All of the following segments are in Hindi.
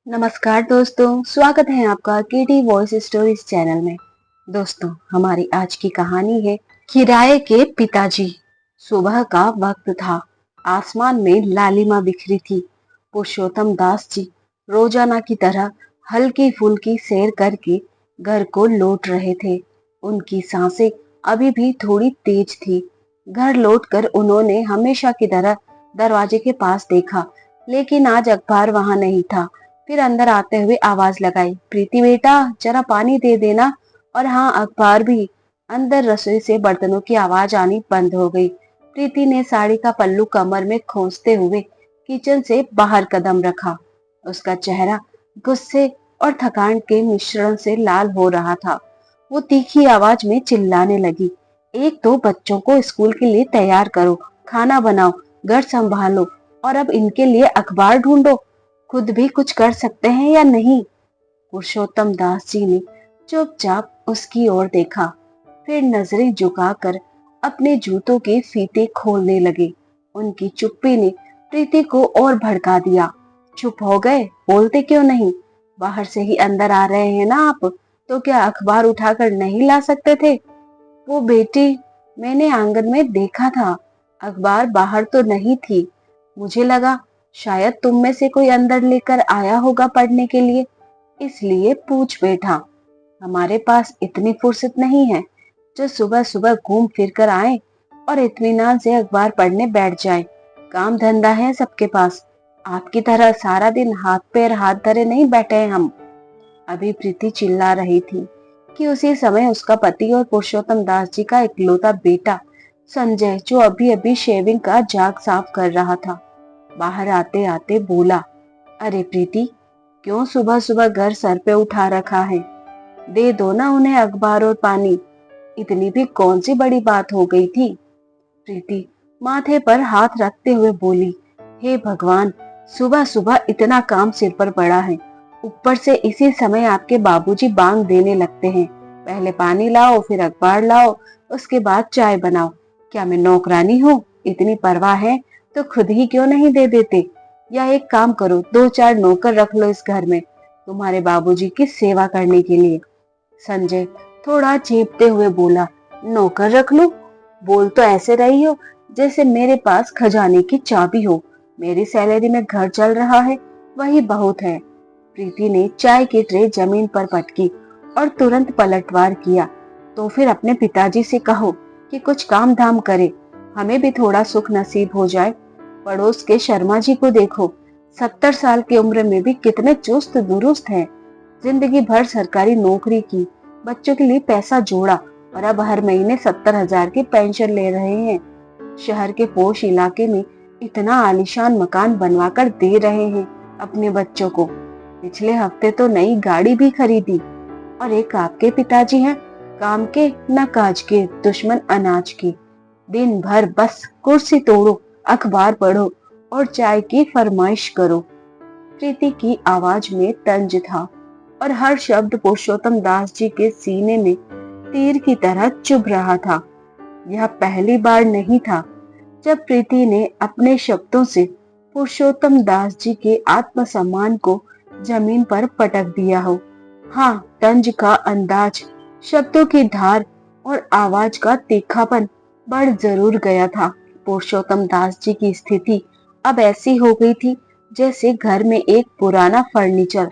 नमस्कार दोस्तों, स्वागत है आपका केटी वॉइस स्टोरीज चैनल में। दोस्तों, हमारी आज की कहानी है किराए के पिताजी। सुबह का वक्त था। आसमान में लालिमा बिखरी थी। पुरुषोत्तम दास जी रोजाना की तरह हल्की फुल्की सैर करके घर को लौट रहे थे। उनकी सांसें अभी भी थोड़ी तेज थी। घर लौटकर उन्होंने हमेशा की तरह दरवाजे के पास देखा, लेकिन आज अखबार वहां नहीं था। फिर अंदर आते हुए आवाज लगाई, प्रीति बेटा जरा पानी दे देना। और हाँ, अखबार भी। अंदर रसोई से बर्तनों की आवाज आनी बंद हो गई। प्रीति ने साड़ी का पल्लू कमर में खोसते हुए किचन से बाहर कदम रखा। उसका चेहरा गुस्से और थकान के मिश्रण से लाल हो रहा था। वो तीखी आवाज में चिल्लाने लगी, एक तो बच्चों को स्कूल के लिए तैयार करो, खाना बनाओ, घर संभालो, और अब इनके लिए अखबार ढूंढो। खुद भी कुछ कर सकते हैं या नहीं? पुरुषोत्तम दास जी ने चुपचाप उसकी ओर देखा, फिर नजरें झुकाकर अपने जूतों के फीते खोलने लगे। उनकी चुप्पी ने प्रीति को और भड़का दिया। चुप हो गए? बोलते क्यों नहीं? बाहर से ही अंदर आ रहे हैं ना आप, तो क्या अखबार उठाकर नहीं ला सकते थे? वो बेटी, मैंने आंगन में देखा था, अखबार बाहर तो नहीं थी। मुझे लगा शायद तुम में से कोई अंदर लेकर आया होगा पढ़ने के लिए, इसलिए पूछ बैठा। हमारे पास इतनी फुर्सत नहीं है जो सुबह सुबह घूम फिर कर आए और इत्मीनान से अखबार पढ़ने बैठ जाए। काम धंधा है सबके पास, आपकी तरह सारा दिन हाथ पैर हाथ धरे नहीं बैठे हैं हम। अभी प्रीति चिल्ला रही थी कि उसी समय उसका पति और पुरुषोत्तम दास जी का इकलौता बेटा संजय, जो अभी अभी शेविंग का जाग साफ कर रहा था, बाहर आते आते बोला, अरे प्रीति, क्यों सुबह सुबह घर सर पे उठा रखा है? दे दो ना उन्हें अखबार और पानी, इतनी भी कौन सी बड़ी बात हो गई थी? प्रीति माथे पर हाथ रखते हुए बोली, हे भगवान, सुबह सुबह इतना काम सिर पर पड़ा है, ऊपर से इसी समय आपके बाबूजी बांग देने लगते हैं। पहले पानी लाओ, फिर अखबार लाओ, उसके बाद चाय बनाओ। क्या मैं नौकरानी हूँ? इतनी परवाह है तो खुद ही क्यों नहीं दे देते? या एक काम करो, दो चार नौकर रख लो इस घर में, तुम्हारे बाबूजी की सेवा करने के लिए। संजय थोड़ा चीपते हुए बोला, नौकर रख लो? बोल तो ऐसे रही हो जैसे मेरे पास खजाने की चाबी हो। मेरी सैलरी में घर चल रहा है, वही बहुत है। प्रीति ने चाय की ट्रे जमीन पर पटकी और तुरंत पलटवार किया, तो फिर अपने पिताजी से कहो कि कुछ काम धाम करे, हमें भी थोड़ा सुख नसीब हो जाए। पड़ोस के शर्मा जी को देखो, 70 साल की उम्र में भी कितने चुस्त दुरुस्त हैं। जिंदगी भर सरकारी नौकरी की, बच्चों के लिए पैसा जोड़ा, और अब हर महीने 70,000 की पेंशन ले रहे हैं। शहर के पोश इलाके में इतना आलीशान मकान बनवा कर दे रहे हैं अपने बच्चों को। पिछले हफ्ते तो नई गाड़ी भी खरीदी। और एक आपके पिताजी हैं, काम के न काज के, दुश्मन अनाज के। दिन भर बस कुर्सी तोड़ो, अखबार पढ़ो और चाय की फरमाइश करो। प्रीति की आवाज में तंज था और हर शब्द पुरुषोत्तम दास जी के सीने में तीर की तरह चुभ रहा था। यह पहली बार नहीं था जब प्रीति ने अपने शब्दों से पुरुषोत्तम दास जी के आत्मसम्मान को जमीन पर पटक दिया हो। हाँ, तंज का अंदाज, शब्दों की धार और आवाज का तीखापन बढ़ जरूर गया था। पुरुषोत्तम दास जी की स्थिति अब ऐसी हो गई थी जैसे घर में एक पुराना फर्नीचर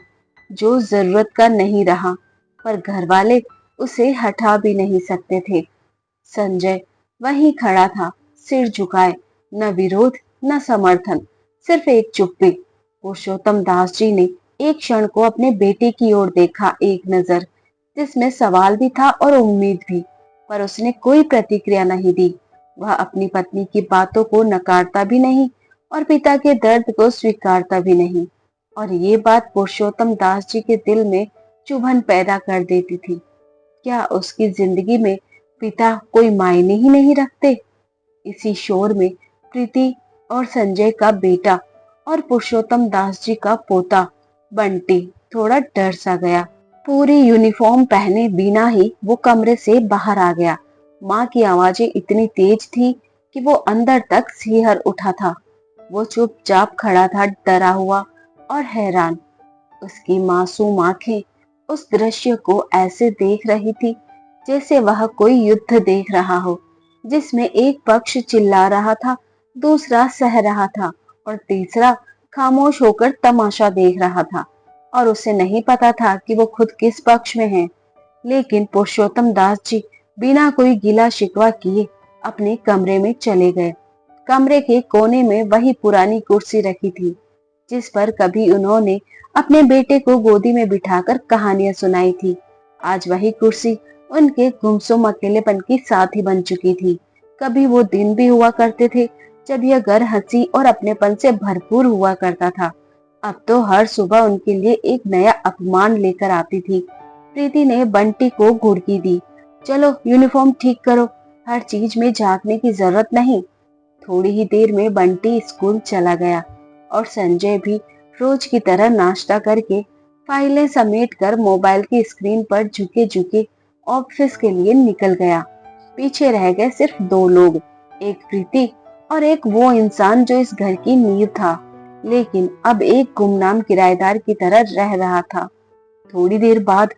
जो जरूरत का नहीं रहा, पर घर वाले उसे हटा भी नहीं सकते थे। संजय वहीं खड़ा था, सिर झुकाए, न विरोध न समर्थन, सिर्फ एक चुप्पी। पुरुषोत्तम दास जी ने एक क्षण को अपने बेटे की ओर देखा, एक नजर जिसमें सवाल भी था और उम्मीद भी, पर उसने कोई प्रतिक्रिया नहीं दी। वह अपनी पत्नी की बातों को नकारता भी नहीं और पिता के दर्द को स्वीकारता भी नहीं, और ये बात पुरुषोत्तम दास जी के दिल में चुभन पैदा कर देती थी। क्या उसकी जिंदगी में पिता कोई मायने ही नहीं रखते? इसी शोर में प्रीति और संजय का बेटा और पुरुषोत्तम दास जी का पोता बंटी थोड़ा डर सा गया। पूरी यूनिफॉर्म पहने बिना ही वो कमरे से बाहर आ गया। माँ की आवाजें इतनी तेज थी कि वो अंदर तक सिहर उठा था। वो चुपचाप खड़ा था, डरा हुआ और हैरान। उसकी मासूम आंखें उस दृश्य को ऐसे देख रही थी जैसे वह कोई युद्ध देख रहा हो, जिसमें एक पक्ष चिल्ला रहा था, दूसरा सह रहा था और तीसरा खामोश होकर तमाशा देख रहा था। और उसे नहीं पता था कि वो खुद किस पक्ष में है। लेकिन पुरुषोत्तम दास जी बिना कोई गिला शिकवा किए अपने कमरे में चले गए। कमरे के कोने में वही पुरानी कुर्सी रखी थी जिस पर कभी उन्होंने अपने बेटे को गोदी में बिठाकर कहानियां सुनाई थी। आज वही कुर्सी उनके गुमसुम अकेलेपन की साथी बन चुकी थी। कभी वो दिन भी हुआ करते थे जब यह घर हंसी और अपनेपन से भरपूर हुआ करता था। अब तो हर सुबह उनके लिए एक नया अपमान लेकर आती थी। प्रीति ने बंटी को घुड़की दी, चलो यूनिफॉर्म ठीक करो, हर चीज में झांकने की जरूरत नहीं। थोड़ी ही देर में बंटी स्कूल चला गया और संजय भी रोज की तरह नाश्ता करके फाइलें समेटकर मोबाइल की स्क्रीन पर झुके झुके ऑफिस के लिए निकल गया। पीछे रह गए सिर्फ दो लोग, एक प्रीति और एक वो इंसान जो इस घर की नींव था, लेकिन अब एक गुमनाम किराएदार की तरह रह रहा था। थोड़ी देर बाद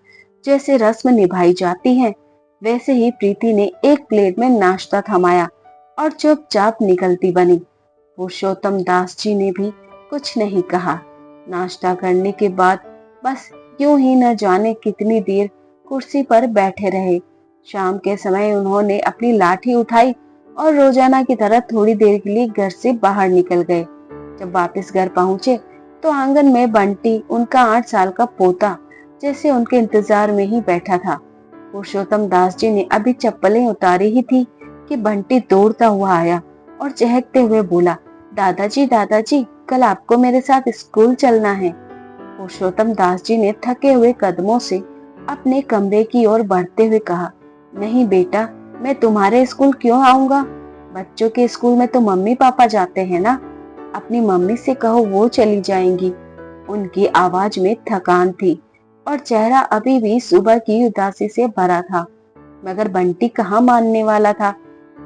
जैसे रस्म निभाई जाती है, वैसे ही प्रीति ने एक प्लेट में नाश्ता थमाया और चुपचाप निकलती बनी। पुरुषोत्तम दास जी ने भी कुछ नहीं कहा। नाश्ता करने के बाद बस यूं ही न जाने कितनी देर कुर्सी पर बैठे रहे। शाम के समय उन्होंने अपनी लाठी उठाई और रोजाना की तरह थोड़ी देर के लिए घर से बाहर निकल गए। जब वापस घर पहुंचे तो आंगन में बंटी, उनका 8 साल का पोता, जैसे उनके इंतजार में ही बैठा था। पुरुषोत्तम दास जी ने अभी चप्पलें उतारी ही थी कि बंटी दौड़ता हुआ आया और चहकते हुए बोला, दादाजी, कल आपको मेरे साथ स्कूल चलना है। पुरुषोत्तम दास जी ने थके हुए कदमों से अपने कमरे की ओर बढ़ते हुए कहा, नहीं बेटा, मैं तुम्हारे स्कूल क्यों आऊंगा? बच्चों के स्कूल में तो मम्मी पापा जाते हैं ना। अपनी मम्मी से कहो, वो चली जाएंगी। उनकी आवाज में थकान थी और चेहरा अभी भी सुबह की उदासी से भरा था। मगर बंटी कहाँ मानने वाला था।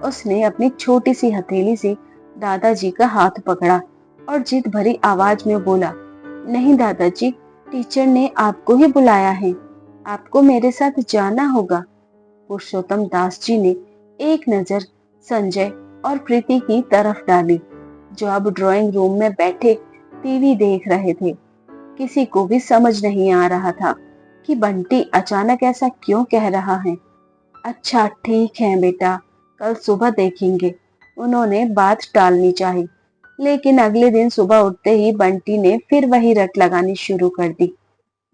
उसने अपनी छोटी सी हथेली से दादाजी का हाथ पकड़ा और जिद भरी आवाज में बोला, नहीं दादाजी, टीचर ने आपको ही बुलाया है, आपको मेरे साथ जाना होगा। पुरुषोत्तम दास जी ने एक नजर संजय और प्रीति की तरफ डाली, जो अब ड्राइंग रूम में बैठे टीवी देख रहे थे। किसी को भी समझ नहीं आ रहा था कि बंटी अचानक ऐसा क्यों कह रहा है। अच्छा ठीक है बेटा, कल सुबह देखेंगे। उन्होंने बात टालनी चाहिए, लेकिन अगले दिन सुबह उठते ही बंटी ने फिर वही रट लगानी शुरू कर दी।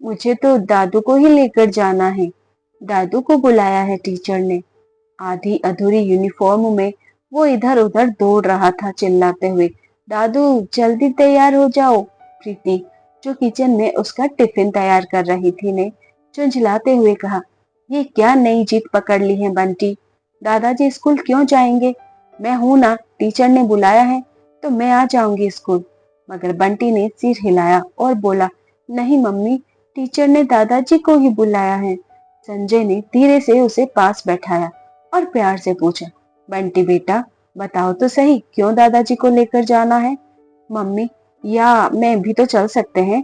मुझे तो दादू को ही लेकर जाना है, दादू को बुलाया है टीचर ने। आधी अधूरी यूनिफॉर्म में वो इधर उधर दौड़ रहा था चिल्लाते हुए, दादू जल्दी तैयार हो जाओ। प्रीति, जो किचन में उसका टिफिन तैयार कर रही थी, ने झुंझलाते हुए कहा, ये क्या नई जिद पकड़ ली है बंटी? दादाजी स्कूल क्यों जाएंगे? मैं हूं ना, टीचर ने बुलाया है तो मैं आ जाऊंगी स्कूल। मगर बंटी ने सिर हिलाया और बोला, नहीं मम्मी, टीचर ने दादाजी को ही बुलाया है। संजय ने धीरे से उसे पास बैठाया और प्यार से पूछा, बंटी बेटा, बताओ तो सही, क्यों दादाजी को लेकर जाना है? मम्मी, या मैं भी तो चल सकते हैं,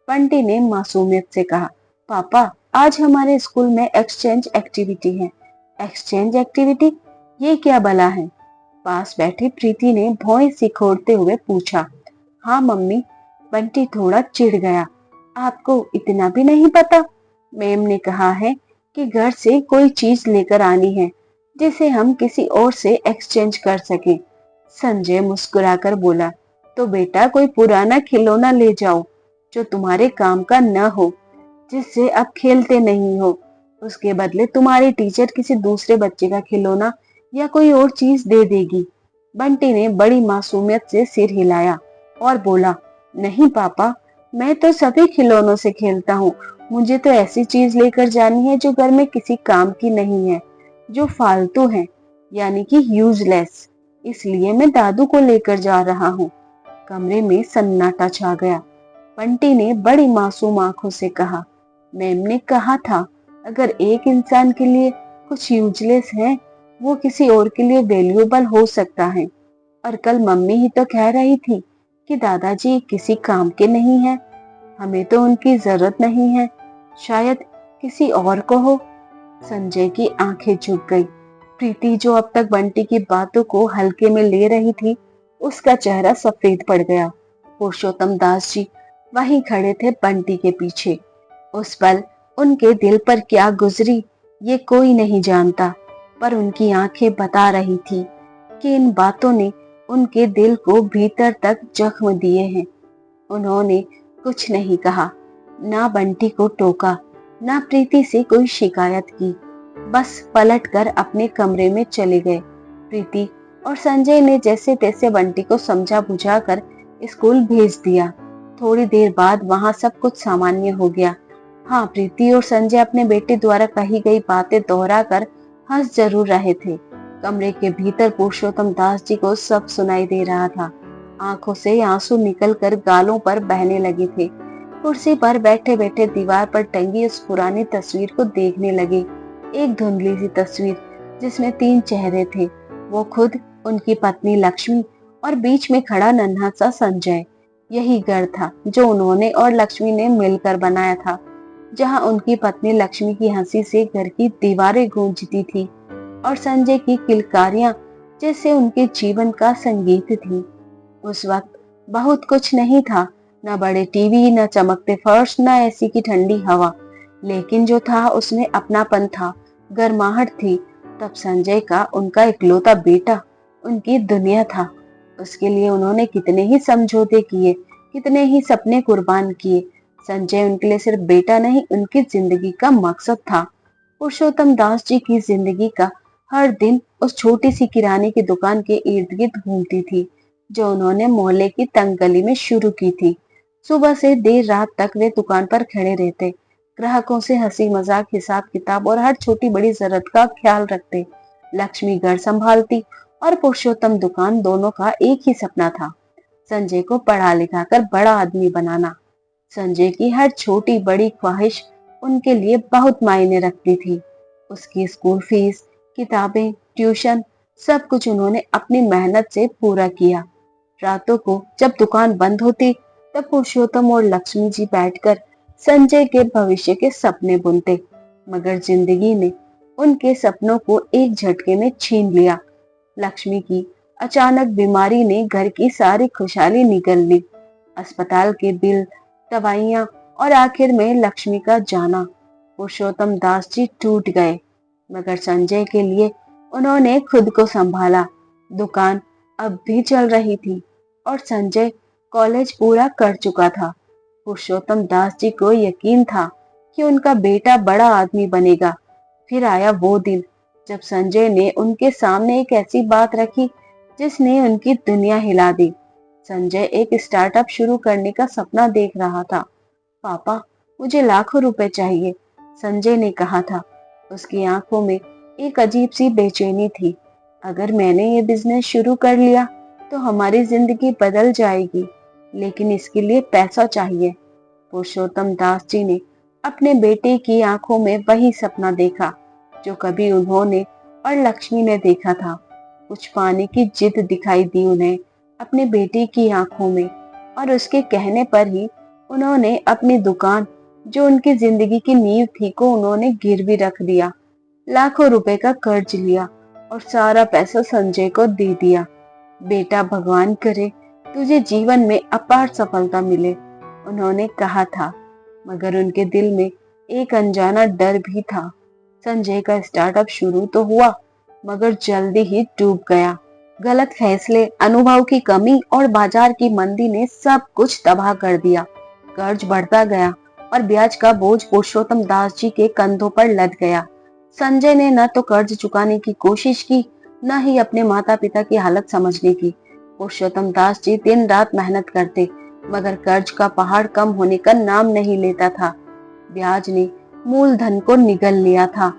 बंटी ने मासूमियत से कहा। पापा, आज हमारे स्कूल में एक्सचेंज एक्टिविटी है। Exchange activity? ये क्या भला है? पास बैठी प्रीति ने भौं सिकोड़ते हुए पूछा। हाँ मम्मी, बंटी थोड़ा चिढ़ गया। आपको इतना भी नहीं पता? मैम ने कहा है कि घर से कोई चीज लेकर आनी है जिसे हम किसी और से एक्सचेंज कर सकें। संजय मुस्कुराकर बोला, तो बेटा कोई पुराना खिलौना ले जाओ जो तुम्हारे काम का न हो, जिससे अब खेलते नहीं हो। उसके बदले तुम्हारी टीचर किसी दूसरे बच्चे का खिलौना या कोई और चीज दे देगी। बंटी ने बड़ी मासूमियत से सिर हिलाया और बोला, नहीं पापा, मैं तो सभी खिलौनों से खेलता हूँ। मुझे तो ऐसी चीज लेकर जानी है जो घर में किसी काम की नहीं है, जो फालतू है, यानी कि यूजलेस। इसलिए मैं दादू को लेकर जा रहा हूँ। कमरे में सन्नाटा छा गया। बंटी ने बड़ी मासूम आंखों से कहा, मैम ने कहा था, अगर एक इंसान के लिए कुछ यूजलेस है, वो किसी और के लिए वैल्यूएबल हो सकता है। और कल मम्मी ही तो कह रही थी कि दादाजी किसी काम के नहीं है। हमें तो उनकी जरूरत नहीं है, शायद किसी और को हो। संजय की आंखें झुक गई। प्रीति जो अब तक बंटी की बातों को हल्के में ले रही थी, उसका चेहरा सफेद पड़ गया। पुरुषोत्तम दास जी वहीं खड़े थे बंटी के पीछे। उस पल उनके दिल पर क्या गुजरी ये कोई नहीं जानता, पर उनकी आंखें बता रही थी कि इन बातों ने उनके दिल को भीतर तक जख्म दिए हैं। उन्होंने कुछ नहीं कहा, ना बंटी को टोका, ना प्रीति से कोई शिकायत की, बस पलटकर अपने कमरे में चले गए। प्रीति और संजय ने जैसे तैसे बंटी को समझा बुझाकर स्कूल भेज दिया। थोड़ी देर बाद वहां सब कुछ सामान्य हो गया। हाँ, प्रीति और संजय अपने बेटे द्वारा कही गई बातें दोहराकर हंस जरूर रहे थे। कमरे के भीतर पुरुषोत्तम दास जी को सब सुनाई दे रहा था। आंखों से आंसू निकलकर गालों पर बहने लगे थे। कुर्सी पर बैठे बैठे दीवार पर टंगी उस पुरानी तस्वीर को देखने लगे। एक धुंधली सी तस्वीर जिसमें 3 चेहरे थे, वो खुद, उनकी पत्नी लक्ष्मी और बीच में खड़ा नन्हा सा संजय। यही घर था जो उन्होंने और लक्ष्मी ने मिलकर बनाया था, जहां उनकी पत्नी लक्ष्मी की हंसी से घर की दीवारें गूंजती थी और संजय की किलकारियां जैसे उनके जीवन का संगीत थी। उस वक्त बहुत कुछ नहीं था, न बड़े टीवी, न चमकते फर्श, न एसी की ठंडी हवा, लेकिन जो था उसमें अपनापन था, गर्माहट थी। तब संजय का उनका इकलौता बेटा उनकी दुनिया था। उसके लिए उन्होंने कितने ही समझौते किए, कितने ही सपने कुर्बान किए। संजय उनके लिए सिर्फ बेटा नहीं, उनकी जिंदगी का मकसद था। पुरुषोत्तम दास जी की जिंदगी का हर दिन उस छोटी सी किराने की दुकान के इर्द गिर्द घूमती थी, जो उन्होंने मोहल्ले की तंग गली में शुरू की थी। सुबह से देर रात तक वे दुकान पर खड़े रहते, ग्राहकों से हंसी मजाक, हिसाब किताब और हर छोटी बड़ी जरूरत का ख्याल रखते। लक्ष्मी घर संभालती और पुरुषोत्तम दुकान, दोनों का एक ही सपना था, संजय को पढ़ा लिखा कर बड़ा आदमी बनाना। संजय की हर छोटी बड़ी ख्वाहिश उनके लिए बहुत मायने रखती थी। उसकी स्कूल फीस, किताबें, ट्यूशन, सब कुछ उन्होंने अपनी मेहनत से पूरा किया। रातों को जब दुकान बंद होती, तब पुरुषोत्तम और लक्ष्मी जी बैठकर संजय के भविष्य के सपने बुनते। मगर जिंदगी ने उनके सपनों को एक झटके में छीन लिया। लक्ष्मी की अचानक बीमारी ने घर की सारी खुशहाली निगल ली। अस्पताल के बिल, दवाइयां और आखिर में लक्ष्मी का जाना। पुरुषोत्तम दास जी टूट गए, मगर संजय के लिए उन्होंने खुद को संभाला। दुकान अब भी चल रही थी और संजय कॉलेज पूरा कर चुका था। पुरुषोत्तम दास जी को यकीन था कि उनका बेटा बड़ा आदमी बनेगा। फिर आया वो दिन जब संजय ने उनके सामने एक ऐसी बात रखी जिसने उनकी दुनिया हिला दी। संजय एक स्टार्टअप शुरू करने का सपना देख रहा था। पापा, मुझे लाखों रुपए चाहिए, संजय ने कहा था। उसकी आंखों में एक अजीब सी बेचैनी थी। अगर मैंने ये बिजनेस शुरू कर लिया तो हमारी जिंदगी बदल जाएगी, लेकिन इसके लिए पैसा चाहिए। पुरुषोत्तम दास जी ने अपने बेटे की आंखों में वही सपना देखा जो कभी उन्होंने और लक्ष्मी ने देखा था। कुछ पाने की जिद दिखाई दी उन्हें अपने बेटे की आंखों में, और उसके कहने पर ही उन्होंने अपनी दुकान, जो उनकी जिंदगी की नींव थी, को उन्होंने गिरवी रख दिया। लाखों रुपए का कर्ज लिया और सारा पैसा संजय को दे दिया। बेटा, भगवान करे तुझे जीवन में अपार सफलता मिले, उन्होंने कहा था। मगर उनके दिल में एक अनजाना डर भी था। संजय का स्टार्टअप शुरू तो हुआ, मगर जल्दी ही डूब गया। गलत फैसले, अनुभव की कमी और बाजार की मंदी ने सब कुछ तबाह कर दिया। कर्ज बढ़ता गया और ब्याज का बोझ पुरुषोत्तम दास जी के कंधों पर लद गया। संजय ने न तो कर्ज चुकाने की कोशिश की, न ही अपने माता पिता की हालत समझने की। पुरुषोत्तम दास जी दिन रात मेहनत करते, मगर कर्ज का पहाड़ कम होने का नाम नहीं लेता था। ब्याज ने मूलधन को निगल लिया था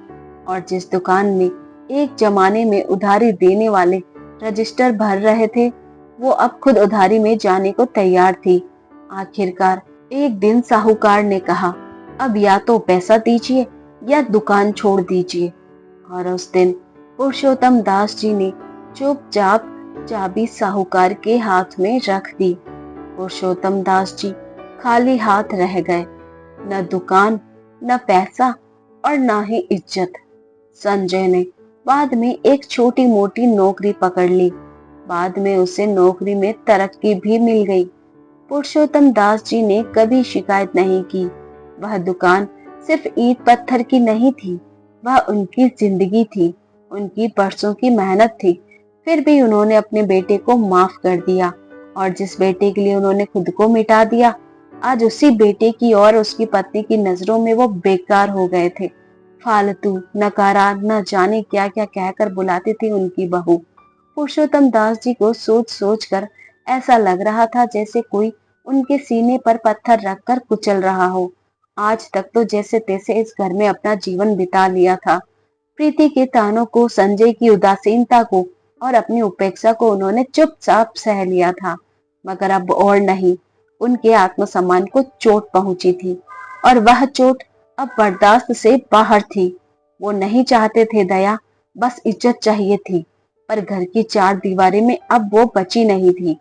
और जिस दुकान में एक जमाने में उधारी देने वाले रजिस्टर भर रहे थे, वो अब खुद उधारी में जाने को तैयार थी। आखिरकार एक दिन साहूकार ने कहा, अब या तो पैसा दीजिए या दुकान छोड़ दीजिए। और उस दिन पुरुषोत्तम दास जी ने चुपचाप चाबी साहूकार के हाथ में रख दी। पुरुषोत्तम दास जी खाली हाथ रह गए। न दुकान, न पैसा और न ही इज्जत। संजय ने बाद में एक छोटी मोटी नौकरी पकड़ ली। बाद में उसे नौकरी में तरक्की भी मिल गई। पुरुषोत्तम दास जी ने कभी शिकायत नहीं की। वह दुकान सिर्फ ईंट पत्थर की नहीं थी, वह उनकी जिंदगी थी, उनकी बरसों की मेहनत थी। फिर भी उन्होंने अपने बेटे को माफ कर दिया, और जिस बेटे के लिए उन्होंने खुद को मिटा दिया, आज उसी बेटे की और उसकी पत्नी की नजरों में वो बेकार हो गए थे। फालतू, नकारा, न जाने क्या क्या कहकर बुलाती थी उनकी बहू। पुरुषोत्तम दास जी को सोच सोच कर ऐसा लग रहा था जैसे कोई उनके सीने पर पत्थर रखकर कुचल रहा हो। आज तक तो जैसे तैसे इस घर में अपना जीवन बिता लिया था। प्रीति के तानों को, संजय की उदासीनता को और अपनी उपेक्षा को उन्होंने चुपचाप सह लिया था। मगर अब और नहीं, उनके आत्मसम्मान को चोट पहुंची थी, और वह चोट अब बर्दाश्त से बाहर थी। वो नहीं चाहते थे दया, बस इज्जत चाहिए थी। पर घर की चार दीवारी में अब वो बची नहीं थी।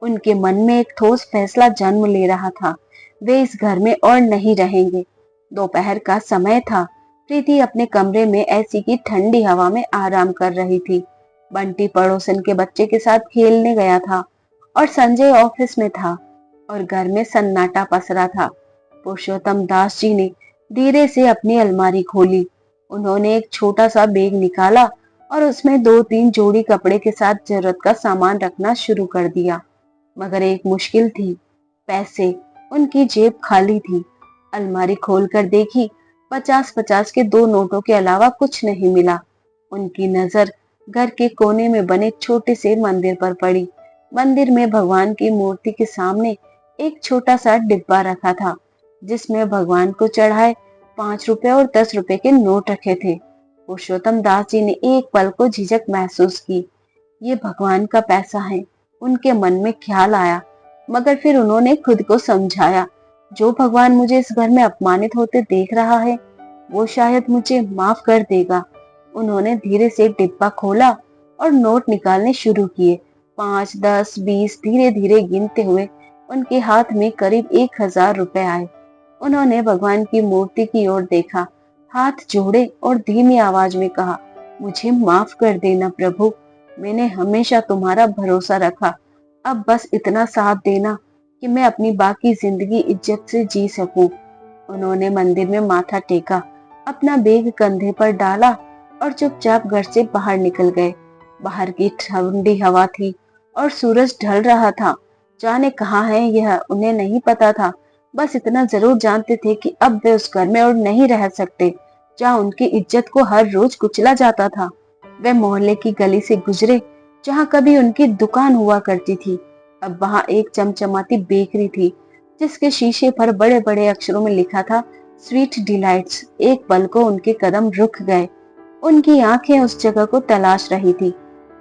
उनके मन में एक ठोस फैसला जन्म ले रहा था, वे इस घर में और नहीं रहेंगे। दोपहर का समय था। प्रीति अपने कमरे में ऐसी की ठंडी हवा में आराम कर रही थी। बंटी पड़ोसन के बच्चे के साथ खेलने गया था, और संजय ऑफिस में था, और घर में सन्नाटा पसरा था। पुरुषोत्तम दास जी ने धीरे से अपनी अलमारी खोली। उन्होंने एक छोटा सा बैग निकाला और उसमें दो तीन जोड़ी कपड़े के साथ जरूरत का सामान रखना शुरू कर दिया। मगर एक मुश्किल थी, पैसे। उनकी जेब खाली थी। अलमारी खोलकर देखी, 50-50 के दो नोटों के अलावा कुछ नहीं मिला। उनकी नजर घर के कोने में बने छोटे से मंदिर पर पड़ी। मंदिर में भगवान की मूर्ति के सामने एक छोटा सा डिब्बा रखा था, जिसमें भगवान को चढ़ाए 5 रुपए और 10 रुपए के नोट रखे थे। पुरुषोत्तम दास जी ने एक पल को झिझक महसूस की। ये भगवान का पैसा है, उनके मन में ख्याल आया। मगर फिर उन्होंने खुद को समझाया, जो भगवान मुझे इस घर में अपमानित होते देख रहा है, वो शायद मुझे माफ कर देगा। उन्होंने धीरे से डिब्बा खोला और नोट निकालने शुरू किए। 5, 10, 20 धीरे धीरे गिनते हुए उनके हाथ में करीब 1000 रुपए आए। उन्होंने भगवान की मूर्ति की ओर देखा, हाथ जोड़े और धीमी आवाज में कहा, मुझे माफ कर देना प्रभु, मैंने हमेशा तुम्हारा भरोसा रखा। अब बस इतना साथ देना कि मैं अपनी बाकी जिंदगी इज्जत से जी सकूं। उन्होंने मंदिर में माथा टेका, अपना बैग कंधे पर डाला और चुपचाप घर से बाहर निकल गए। बाहर की ठंडी हवा थी और सूरज ढल रहा था। जाने कहाँ है यह उन्हें नहीं पता था। बस इतना जरूर जानते थे कि अब वे उस घर में और नहीं रह सकते, जहाँ उनकी इज्जत को हर रोज कुचला जाता था। वे मोहल्ले की गली से गुजरे, जहाँ कभी उनकी दुकान हुआ करती थी। अब वहाँ एक चमचमाती बेकरी थी, जिसके शीशे पर बड़े बड़े अक्षरों में लिखा था, स्वीट डिलाइट्स। एक पल को उनके कदम रुक गए। उनकी आंखें उस जगह को तलाश रही थी,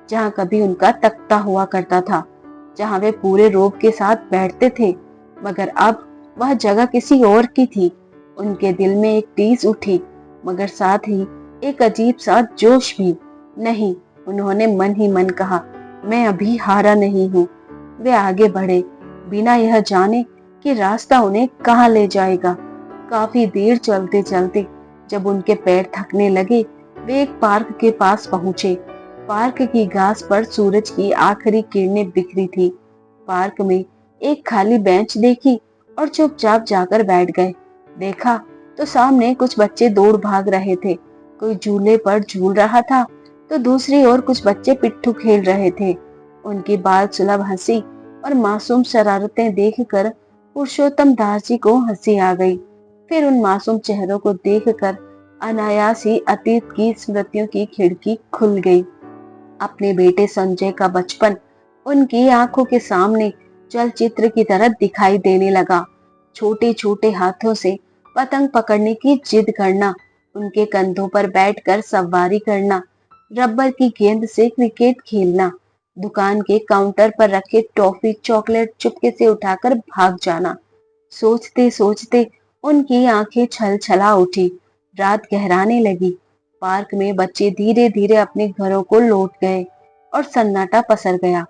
जहाँ कभी उनका तख्ता हुआ करता था, जहाँ वे पूरे रोब के साथ बैठते थे। मगर अब वह जगह किसी और की थी। उनके दिल में एक टीस उठी, मगर साथ ही एक अजीब सा जोश भी। नहीं, उन्होंने मन ही मन कहा, मैं अभी हारा नहीं हूँ। वे आगे बढ़े, बिना यह जाने कि रास्ता उन्हें कहाँ ले जाएगा। काफी देर चलते चलते जब उनके पैर थकने लगे, वे एक पार्क के पास पहुंचे। पार्क की घास पर सूरज की आखिरी किरणें बिखरी थी। पार्क में एक खाली बेंच देखी और चुपचाप जाकर बैठ गए। देखा तो सामने कुछ बच्चे दौड़ भाग रहे थे। कोई झूले पर झूल रहा था, तो दूसरी ओर कुछ बच्चे पिट्ठू खेल रहे थे। उनकी बाल सुलभ हंसी और मासूम शरारतें देखकर पुरुषोत्तम दास जी को हंसी आ गई। फिर उन मासूम चेहरों को देखकर अनायास ही अतीत की स्मृतियों की खिड़की खुल गई। अपने बेटे संजय का बचपन उनकी आंखों के सामने चलचित्र की तरह दिखाई देने लगा। छोटे छोटे हाथों से पतंग पकड़ने की जिद करना, उनके कंधों पर बैठकर सवारी करना, रबर की गेंद से क्रिकेट खेलना, दुकान के काउंटर पर रखे टॉफी चॉकलेट चुपके से उठाकर भाग जाना। सोचते सोचते उनकी आंखें छल छला उठी। रात गहराने लगी। पार्क में बच्चे धीरे धीरे अपने घरों को लौट गए और सन्नाटा पसर गया।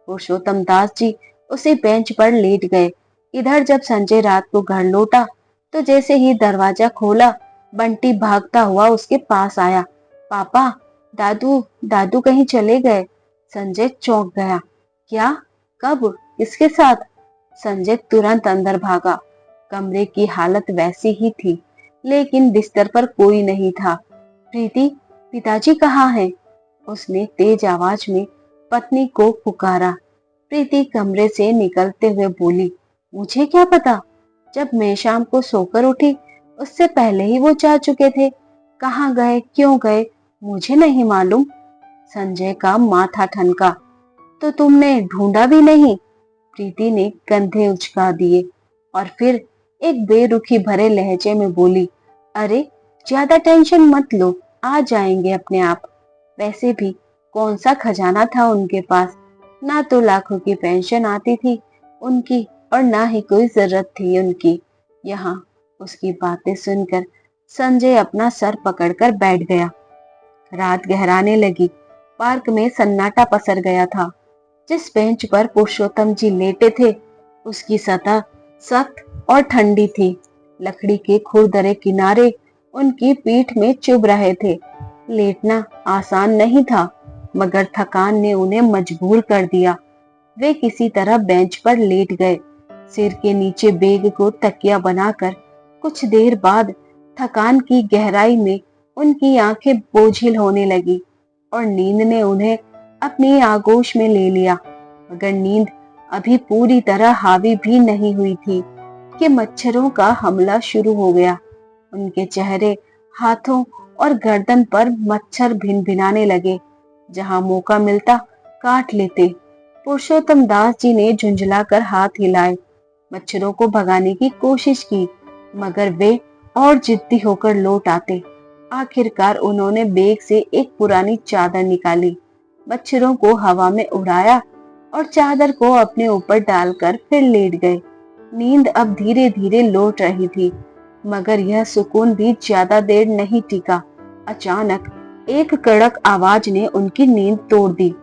पुरुषोत्तम दास जी उसी बेंच पर लेट गए। इधर जब संजय रात को घर लौटा तो जैसे ही दरवाजा खोला, बंटी भागता हुआ उसके पास आया। पापा, दादू दादू कहीं चले गए? संजय चौंक गया। क्या? कब? किसके साथ? संजय तुरंत अंदर भागा। कमरे की हालत वैसी ही थी, लेकिन बिस्तर पर कोई नहीं था। प्रीति, पिताजी कहाँ हैं? उसने तेज आवाज में पत्नी को पुकारा। प्रीति कमरे से निकलते हुए बोली, मुझे क्या पता? जब मैं शाम को सोकर उठी उससे पहले ही वो जा चुके थे। कहाँ गए, क्यों गए, मुझे नहीं मालूम। संजय का माथा ठनका। तो तुमने ढूंढा भी नहीं? प्रीति ने कंधे उचका दिए और फिर एक बेरुखी भरे लहजे में बोली, अरे ज्यादा टेंशन मत लो, आ जाएंगे अपने आप। वैसे भी कौन सा खजाना था उनके पास? ना तो लाखों की पेंशन आती थी उनकी और ना ही कोई जरूरत थी उनकी यहाँ। उसकी बातें सुनकर संजय अपना सर पकड़कर बैठ गया। रात गहराने लगी। पार्क में सन्नाटा पसर गया था। जिस बेंच पर पुरुषोत्तम जी लेटे थे उसकी सतह सख्त और ठंडी थी। लकड़ी के खुरदरे किनारे उनकी पीठ में चुभ रहे थे। लेटना आसान नहीं था, मगर थकान ने उन्हें मजबूर कर दिया। वे किसी तरह बेंच पर लेट गए, सिर के नीचे बैग को तकिया बनाकर। कुछ देर बाद थकान की गहराई में उनकी आंखें बोझिल होने लगी और नींद ने उन्हें अपनी आगोश में ले लिया। मगर नींद अभी पूरी तरह हावी भी नहीं हुई थी कि मच्छरों का हमला शुरू हो गया। उनके चेहरे, हाथों और गर्दन पर मच्छर भिन भिनाने लगे। जहां मौका मिलता काट लेते। पुरुषोत्तम दास जी ने झुंझलाकर हाथ हिलाए, मच्छरों को भगाने की कोशिश की, मगर वे और जिद्दी होकर लौट आते। आखिरकार उन्होंने बैग से एक पुरानी चादर निकाली, मच्छरों को हवा में उड़ाया और चादर को अपने ऊपर डालकर फिर लेट गए। नींद अब धीरे धीरे लौट रही थी, मगर यह सुकून भी ज्यादा देर नहीं टिका। अचानक एक कड़क आवाज ने उनकी नींद तोड़ दी।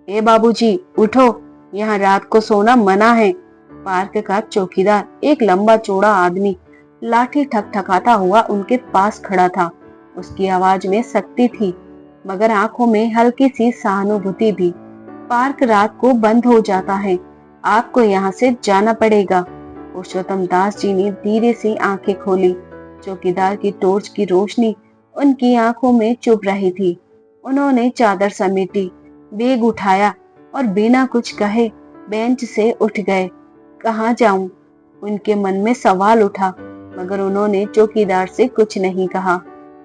ए बाबूजी, उठो, यहाँ रात को सोना मना है। पार्क का चौकीदार, एक लंबा चौड़ा आदमी, लाठी ठकठकाता हुआ उनके पास खड़ा था। उसकी आवाज में सख्ती थी, मगर आंखों में हल्की सी सहानुभूति भी। पार्क रात को बंद हो जाता है, आपको यहाँ से जाना पड़ेगा। पुरुषोत्तम दास जी ने धीरे से आंखें खोली। चौकीदार की टॉर्च की रोशनी उनकी आंखों में चुभ रही थी। उन्होंने चादर समेटी, बैग उठाया और बिना कुछ कहे बेंच से उठ गए। कहाँ जाऊं? उनके मन में सवाल उठा, मगर उन्होंने चौकीदार से कुछ नहीं कहा।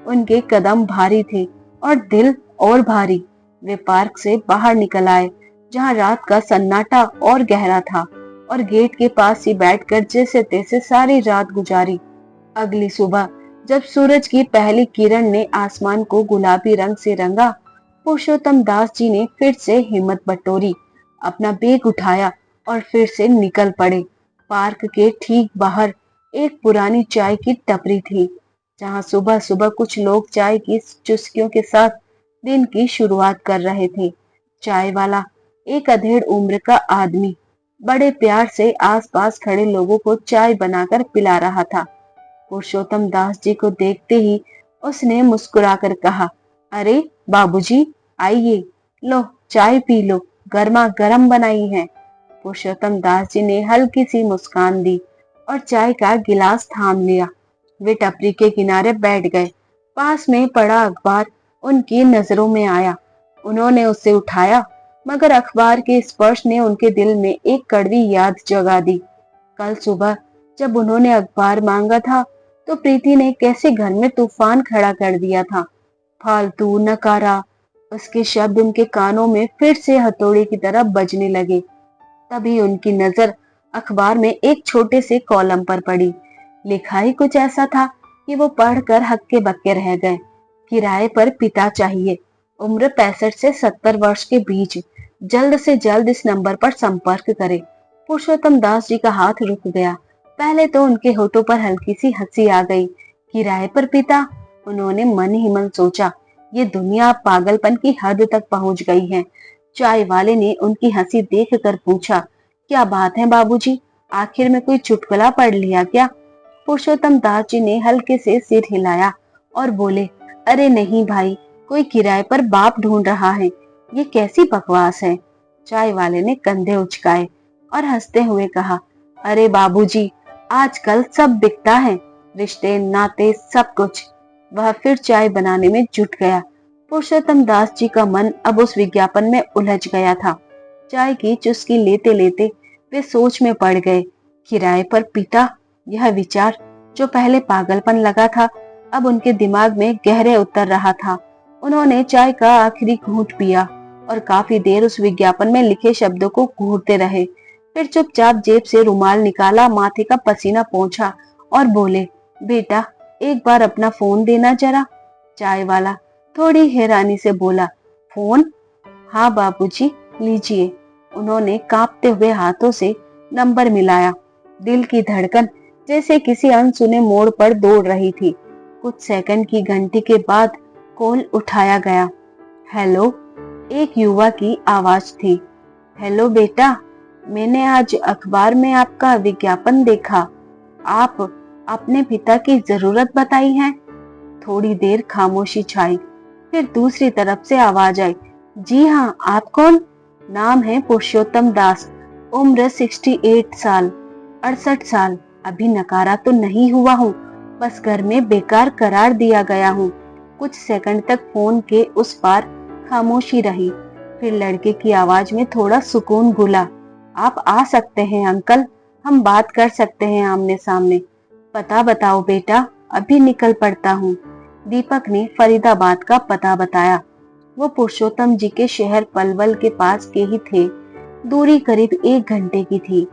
उनके कदम भारी थे और दिल और भारी। वे पार्क से बाहर निकल आए, जहां रात का सन्नाटा और गहरा था, और गेट के पास ही बैठकर जैसे तैसे सारी रात गुजारी। अगली सुबह जब सूरज की पहली किरण ने आसमान को गुलाबी रंग से रंगा, पुरुषोत्तम दास जी ने फिर से हिम्मत बटोरी, अपना बैग उठाया और फिर से निकल पड़े। पार्क के ठीक बाहर एक पुरानी चाय की टपरी थी, जहां सुबह सुबह कुछ लोग चाय की चुस्कियों के साथ दिन की शुरुआत कर रहे थे। चाय वाला, एक अधेड़ उम्र का आदमी, बड़े प्यार से आसपास खड़े लोगों को चाय बनाकर पिला रहा था। पुरुषोत्तम दास जी को देखते ही उसने मुस्कुराकर कहा, अरे बाबूजी, आइए, लो चाय पी लो, गर्मा गर्म बनाई है। पुरुषोत्तम दास जी ने हल्की सी मुस्कान दी और चाय का गिलास थाम लिया। वे टपरी के किनारे बैठ गए। पास में पड़ा अखबार उनकी नजरों में आया। उन्होंने उसे उठाया, मगर अखबार के स्पर्श ने उनके दिल में एक कड़वी याद जगा दी। कल सुबह जब उन्होंने अखबार मांगा था तो प्रीति ने कैसे घर में तूफान खड़ा कर दिया था। फालतू, नकारा, उसके शब्द उनके कानों में फिर से हथौड़े की तरह बजने लगे। तभी उनकी नजर अखबार में एक छोटे से कॉलम पर पड़ी। लिखा ही कुछ ऐसा था कि वो पढ़कर हक्के बक्के रह गए। किराए पर पिता चाहिए, उम्र 65 से 70 वर्ष के बीच, जल्द से जल्द इस नंबर पर संपर्क करें। पुरुषोत्तम दास जी का हाथ रुक गया। पहले तो उनके होठों पर हल्की सी हंसी आ गई। किराए पर पिता? उन्होंने मन ही मन सोचा, ये दुनिया पागलपन की हद तक पहुंच गई है। चाय वाले ने उनकी हंसी देखकर पूछा, क्या बात है बाबूजी, आखिर में कोई चुटकुला पढ़ लिया क्या? पुरुषोत्तम दास जी ने हल्के से सिर हिलाया और बोले, अरे नहीं भाई, कोई किराए पर बाप ढूंढ रहा है। ये कैसी बकवास है? चाय वाले ने कंधे उचकाए और हंसते हुए कहा, अरे बाबूजी, आजकल सब बिकता है, रिश्ते नाते सब कुछ। वह फिर चाय बनाने में जुट गया। पुरुषोत्तम दास जी का मन अब उस विज्ञापन में उलझ गया था। चाय की चुस्की लेते लेते वे सोच में पड़ गए। किराए पर पिता, यह विचार जो पहले पागलपन लगा था, अब उनके दिमाग में गहरे उतर रहा था। उन्होंने चाय का आखिरी घूंट पिया और काफी देर उस विज्ञापन में लिखे शब्दों को घूरते रहे। फिर चुपचाप जेब से रुमाल निकाला, माथे का पसीना पोंछा और बोले, बेटा एक बार अपना फोन देना जरा। चाय वाला थोड़ी हैरानी से बोला, फोन? हाँ बाबूजी, लीजिए। उन्होंने कांपते हुए हाथों से नंबर मिलाया। दिल की धड़कन जैसे किसी अनसुने मोड़ पर दौड़ रही थी। कुछ सेकंड की घंटी के बाद कॉल उठाया गया। हेलो, एक युवा की आवाज थी। हेलो बेटा, मैंने आज अखबार में आपका विज्ञापन देखा। आप अपने पिता की जरूरत बताई है। थोड़ी देर खामोशी छाई, फिर दूसरी तरफ से आवाज आई, जी हाँ, आप कौन? नाम है पुरुषोत्तम दास, उम्र 68 साल, 68 साल। अभी नकारा तो नहीं हुआ हूँ, बस घर में बेकार करार दिया गया हूँ। कुछ सेकंड तक फोन के उस पार खामोशी रही, फिर लड़के की आवाज में थोड़ा सुकून घुला। आप आ सकते हैं अंकल, हम बात कर सकते हैं आमने सामने। पता बताओ बेटा, अभी निकल पड़ता हूँ। दीपक ने फरीदाबाद का पता बताया। वो पुरुषोत्तम जी के शहर पलवल के पास के ही थे। दूरी करीब 1 घंटे की थी।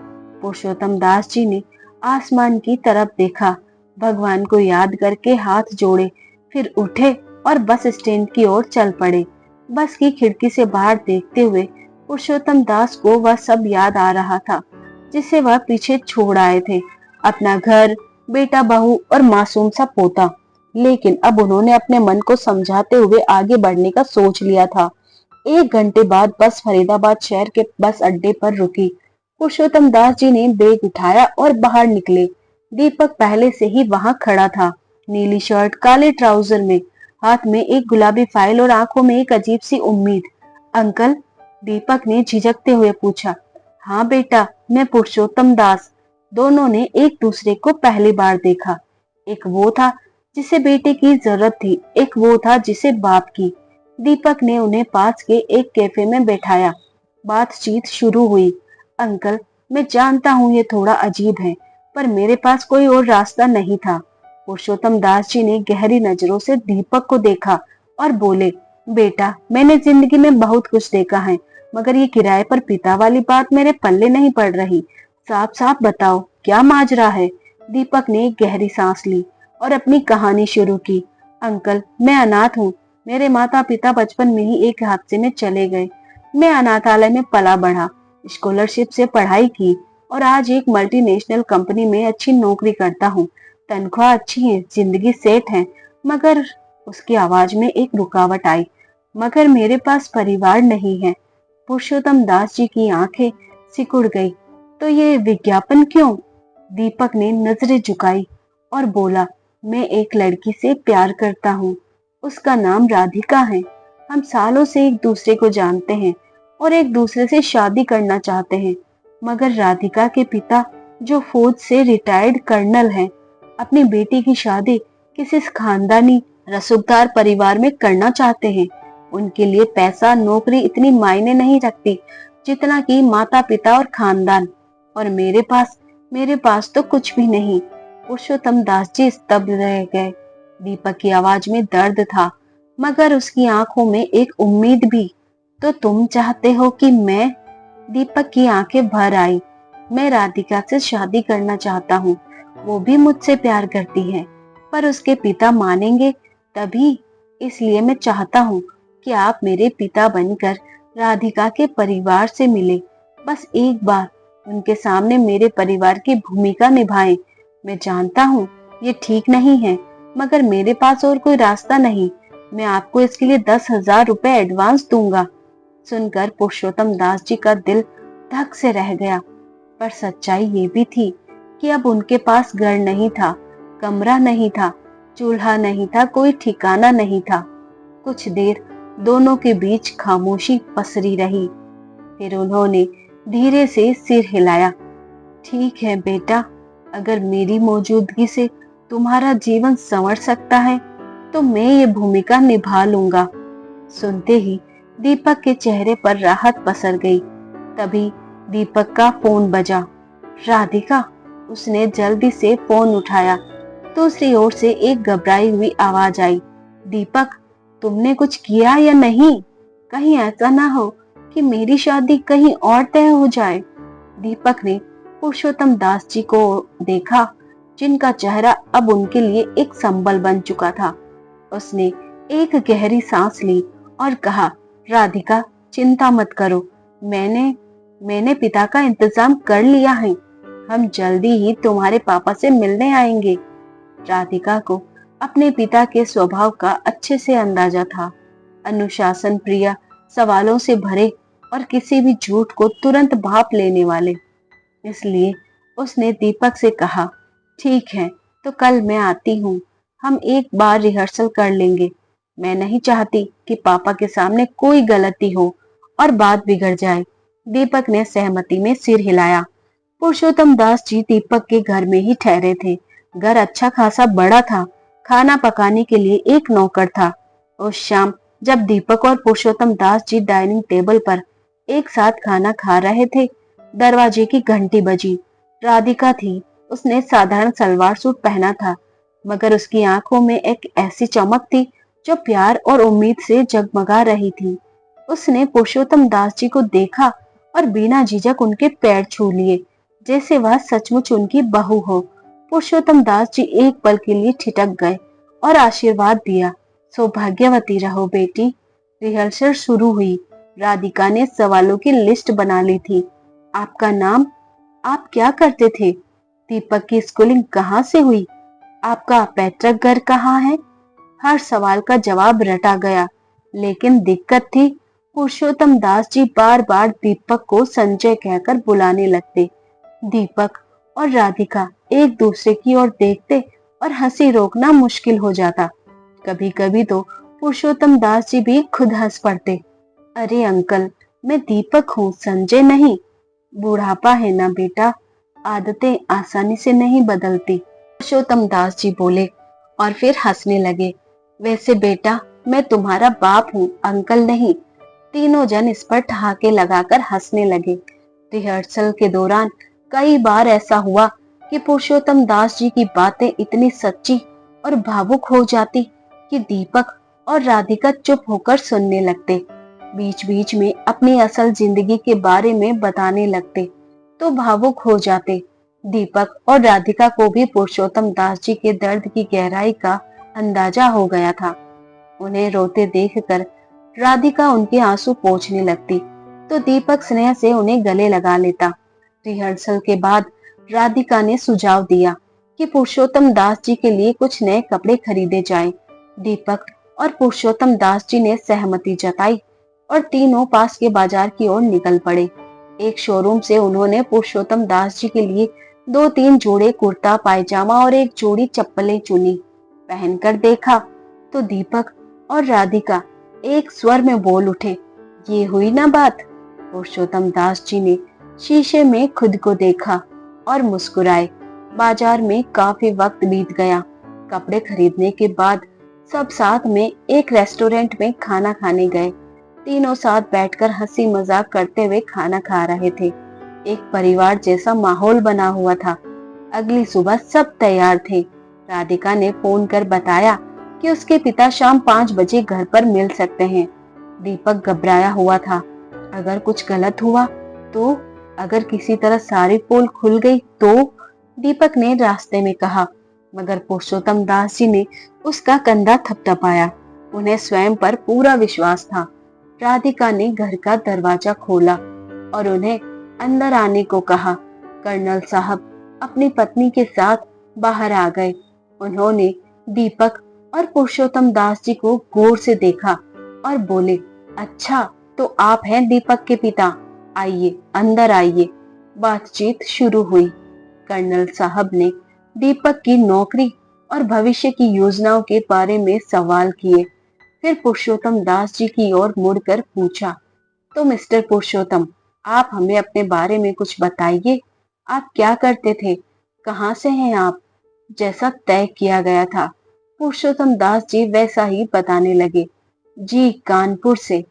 पुरुषोत्तम दास जी ने आसमान की तरफ देखा, भगवान को याद करके हाथ जोड़े, फिर उठे और बस स्टैंड की ओर चल पड़े। बस की खिड़की से बाहर देखते हुए पुरुषोत्तम दास को वह सब याद आ रहा था जिसे वह पीछे छोड़ आए थे, अपना घर, बेटा बहू और मासूम सा पोता। लेकिन अब उन्होंने अपने मन को समझाते हुए आगे बढ़ने का सोच लिया था। 1 घंटे बाद बस फरीदाबाद शहर के बस अड्डे पर रुकी। पुरुषोत्तम दास जी ने बैग उठाया और बाहर निकले। दीपक पहले से ही वहां खड़ा था, नीली शर्ट, काले ट्राउजर में, हाथ में एक गुलाबी फाइल और आंखों में एक अजीब सी उम्मीद। अंकल? दीपक ने झिझकते हुए पूछा। हाँ बेटा, मैं पुरुषोत्तम दास। दोनों ने एक दूसरे को पहली बार देखा। एक वो था जिसे बेटे की जरूरत थी, एक वो था जिसे बाप की। दीपक ने उन्हें पास के एक कैफे में बैठाया। बातचीत शुरू हुई। अंकल, मैं जानता हूँ ये थोड़ा अजीब है, पर मेरे पास कोई और रास्ता नहीं था। पुरुषोत्तम दास जी ने गहरी नजरों से दीपक को देखा और बोले, बेटा, मैंने जिंदगी में बहुत कुछ देखा है, मगर ये किराए पर पिता वाली बात मेरे पल्ले नहीं पड़ रही। साफ साफ बताओ, क्या माजरा है? दीपक ने एक गहरी सांस ली और अपनी कहानी शुरू की। अंकल, मैं अनाथ हूँ। मेरे माता पिता बचपन में ही एक हादसे में चले गए। मैं अनाथालय में पला बढ़ा, स्कॉलरशिप से पढ़ाई की और आज एक मल्टीनेशनल कंपनी में अच्छी नौकरी करता हूँ। तनख्वाह अच्छी है, जिंदगी सेट है, मगर उसकी आवाज में एक रुकावट आई, मगर मेरे पास परिवार नहीं है। पुरुषोत्तम दास जी की आंखें सिकुड़ गई। तो ये विज्ञापन क्यों? दीपक ने नजरें झुकाई और बोला, मैं एक लड़की से प्यार करता हूँ। उसका नाम राधिका है। हम सालों से एक दूसरे को जानते हैं और एक दूसरे से शादी करना चाहते हैं, मगर राधिका के पिता, जो फौज से रिटायर्ड कर्नल हैं, अपनी बेटी की शादी किसी खानदानी रसूखदार परिवार में करना चाहते हैं। उनके लिए पैसा, नौकरी इतनी मायने नहीं रखती जितना कि माता पिता और खानदान। और मेरे पास तो कुछ भी नहीं। पुरुषोत्तम दास जी स्तब्ध रह गए। दीपक की आवाज में दर्द था, मगर उसकी आंखों में एक उम्मीद भी। तो तुम चाहते हो कि मैं? दीपक की आंखें भर आई। मैं राधिका से शादी करना चाहता हूँ। वो भी मुझसे प्यार करती है, पर उसके पिता मानेंगे तभी। इसलिए मैं चाहता हूँ कि आप मेरे पिता बनकर राधिका के परिवार से मिले। बस एक बार उनके सामने मेरे परिवार की भूमिका निभाएं। मैं जानता हूँ ये ठीक नहीं है, मगर मेरे पास और कोई रास्ता नहीं। मैं आपको इसके लिए 10,000 रुपए एडवांस दूंगा। सुनकर पुरुषोत्तम दास जी का दिल धक से रह गया। पर सच्चाई ये भी थी कि अब उनके पास घर नहीं था, कमरा नहीं था, चूल्हा नहीं था, कोई ठिकाना नहीं था। कुछ देर दोनों के बीच खामोशी पसरी रही। फिर उन्होंने धीरे से सिर हिलाया। ठीक है बेटा, अगर मेरी मौजूदगी से तुम्हारा जीवन संवर सकता है तो मैं ये भूमिका निभा लूंगा। सुनते ही दीपक के चेहरे पर राहत पसर गई। तभी दीपक का फोन बजा। राधिका, उसने जल्दी से फोन उठाया। दूसरी ओर से एक घबराई हुई आवाज आई। दीपक, तुमने कुछ किया या नहीं? कहीं ऐसा ना हो कि मेरी शादी कहीं और तय हो जाए। दीपक ने पुरुषोत्तम दास जी को देखा, जिनका चेहरा अब उनके लिए एक संबल बन चुका था। उसने एक गहरी सांस ली और कहा, राधिका, चिंता मत करो, मैंने पिता का इंतजाम कर लिया है। हम जल्दी ही तुम्हारे पापा से मिलने आएंगे। राधिका को अपने पिता के स्वभाव का अच्छे से अंदाजा था। अनुशासन प्रिय, सवालों से भरे और किसी भी झूठ को तुरंत भांप लेने वाले। इसलिए उसने दीपक से कहा, ठीक है, तो कल मैं आती हूँ। हम एक बार रिहर्सल कर लेंगे। मैं नहीं चाहती कि पापा के सामने कोई गलती हो और बात बिगड़ जाए। दीपक ने सहमति में सिर हिलाया। पुरुषोत्तम दास जी दीपक के घर में ही ठहरे थे। घर अच्छा खासा बड़ा था। खाना पकाने के लिए एक नौकर था। उस शाम जब दीपक और पुरुषोत्तम दास जी डाइनिंग टेबल पर एक साथ खाना खा रहे थे, दरवाजे की घंटी बजी। राधिका थी। उसने साधारण सलवार सूट पहना था, मगर उसकी आंखों में एक ऐसी चमक थी जो प्यार और उम्मीद से जगमगा रही थी। उसने पुरुषोत्तम दास जी को देखा और बिना झिझक उनके पैर छू लिए, जैसे वह सचमुच उनकी बहू हो। पुरुषोत्तम दास जी एक पल के लिए ठिठक गए और आशीर्वाद दिया। सौभाग्यवती रहो बेटी। रिहर्सल शुरू हुई। राधिका ने सवालों की लिस्ट बना ली थी। आपका नाम? आप क्या करते थे? दीपक की स्कूलिंग कहाँ से हुई? आपका पैतृक घर कहाँ है? हर सवाल का जवाब रटा गया, लेकिन दिक्कत थी, पुरुषोत्तम दास जी बार बार दीपक को संजय कहकर बुलाने लगते। दीपक और राधिका एक दूसरे की ओर देखते और हंसी रोकना मुश्किल हो जाता। कभी कभी तो पुरुषोत्तम दास जी भी खुद हंस पड़ते। अरे अंकल, मैं दीपक हूँ, संजय नहीं। बुढ़ापा है ना बेटा, आदतें आसानी से नहीं बदलती। पुरुषोत्तम दास जी बोले और फिर हंसने लगे। वैसे बेटा, मैं तुम्हारा बाप हूँ, अंकल नहीं। तीनों जन इस पर ठहाके लगाकर हंसने लगे। रिहर्सल के दौरान कई बार ऐसा हुआ कि पुरुषोत्तम दास जी की बातें इतनी सच्ची और भावुक हो जाती कि दीपक और राधिका चुप होकर सुनने लगते। बीच बीच में अपनी असल जिंदगी के बारे में बताने लगते तो भावुक हो जाते। दीपक और राधिका को भी पुरुषोत्तम दास जी के दर्द की गहराई का अंदाजा हो गया था। उन्हें रोते देखकर राधिका उनके आंसू पोंछने लगती तो दीपक स्नेह से उन्हें गले लगा लेता। रिहर्सल के बाद राधिका ने सुझाव दिया कि पुरुषोत्तम दास जी के लिए कुछ नए कपड़े खरीदे जाएं। दीपक और पुरुषोत्तम दास जी ने सहमति जताई और तीनों पास के बाजार की ओर निकल पड़े। एक शोरूम से उन्होंने पुरुषोत्तम दास जी के लिए 2-3 जोड़े कुर्ता पायजामा और एक जोड़ी चप्पलें चुनी। पहनकर देखा तो दीपक और राधिका एक स्वर में बोल उठे, ये हुई ना बात। पुरुषोत्तम दास जी ने शीशे में खुद को देखा और मुस्कुराए। बाजार में काफी वक्त बीत गया। कपड़े खरीदने के बाद सब साथ में एक रेस्टोरेंट में खाना खाने गए। तीनों साथ बैठकर हंसी मजाक करते हुए खाना खा रहे थे। एक परिवार जैसा माहौल बना हुआ था। अगली सुबह सब तैयार थे। राधिका ने फोन कर बताया कि उसके पिता शाम 5 बजे घर पर मिल सकते हैं। दीपक घबराया हुआ था। अगर कुछ गलत हुआ तो, अगर किसी तरह सारी पोल खुल गई तो, दीपक ने रास्ते में कहा, मगर पुरुषोत्तम दास जी ने उसका कंधा थपथपाया। उन्हें स्वयं पर पूरा विश्वास था। राधिका ने घर का दरवाजा खोला और उन्हें अंदर आने को कहा। कर्नल साहब अपनी पत्नी के साथ बाहर आ गए। उन्होंने दीपक और पुरुषोत्तम दास जी को गौर से देखा और बोले, अच्छा, तो आप हैं दीपक के पिता, आइए अंदर आइए। बातचीत शुरू हुई। कर्नल साहब ने दीपक की नौकरी और भविष्य की योजनाओं के बारे में सवाल किए। फिर पुरुषोत्तम दास जी की ओर मुड़कर पूछा, तो मिस्टर पुरुषोत्तम, आप हमें अपने बारे में कुछ बताइए। आप क्या करते थे? कहाँ से हैं आप? जैसा तय किया गया था, पुरुषोत्तम दास जी वैसा ही बताने लगे। जी, कानपुर से।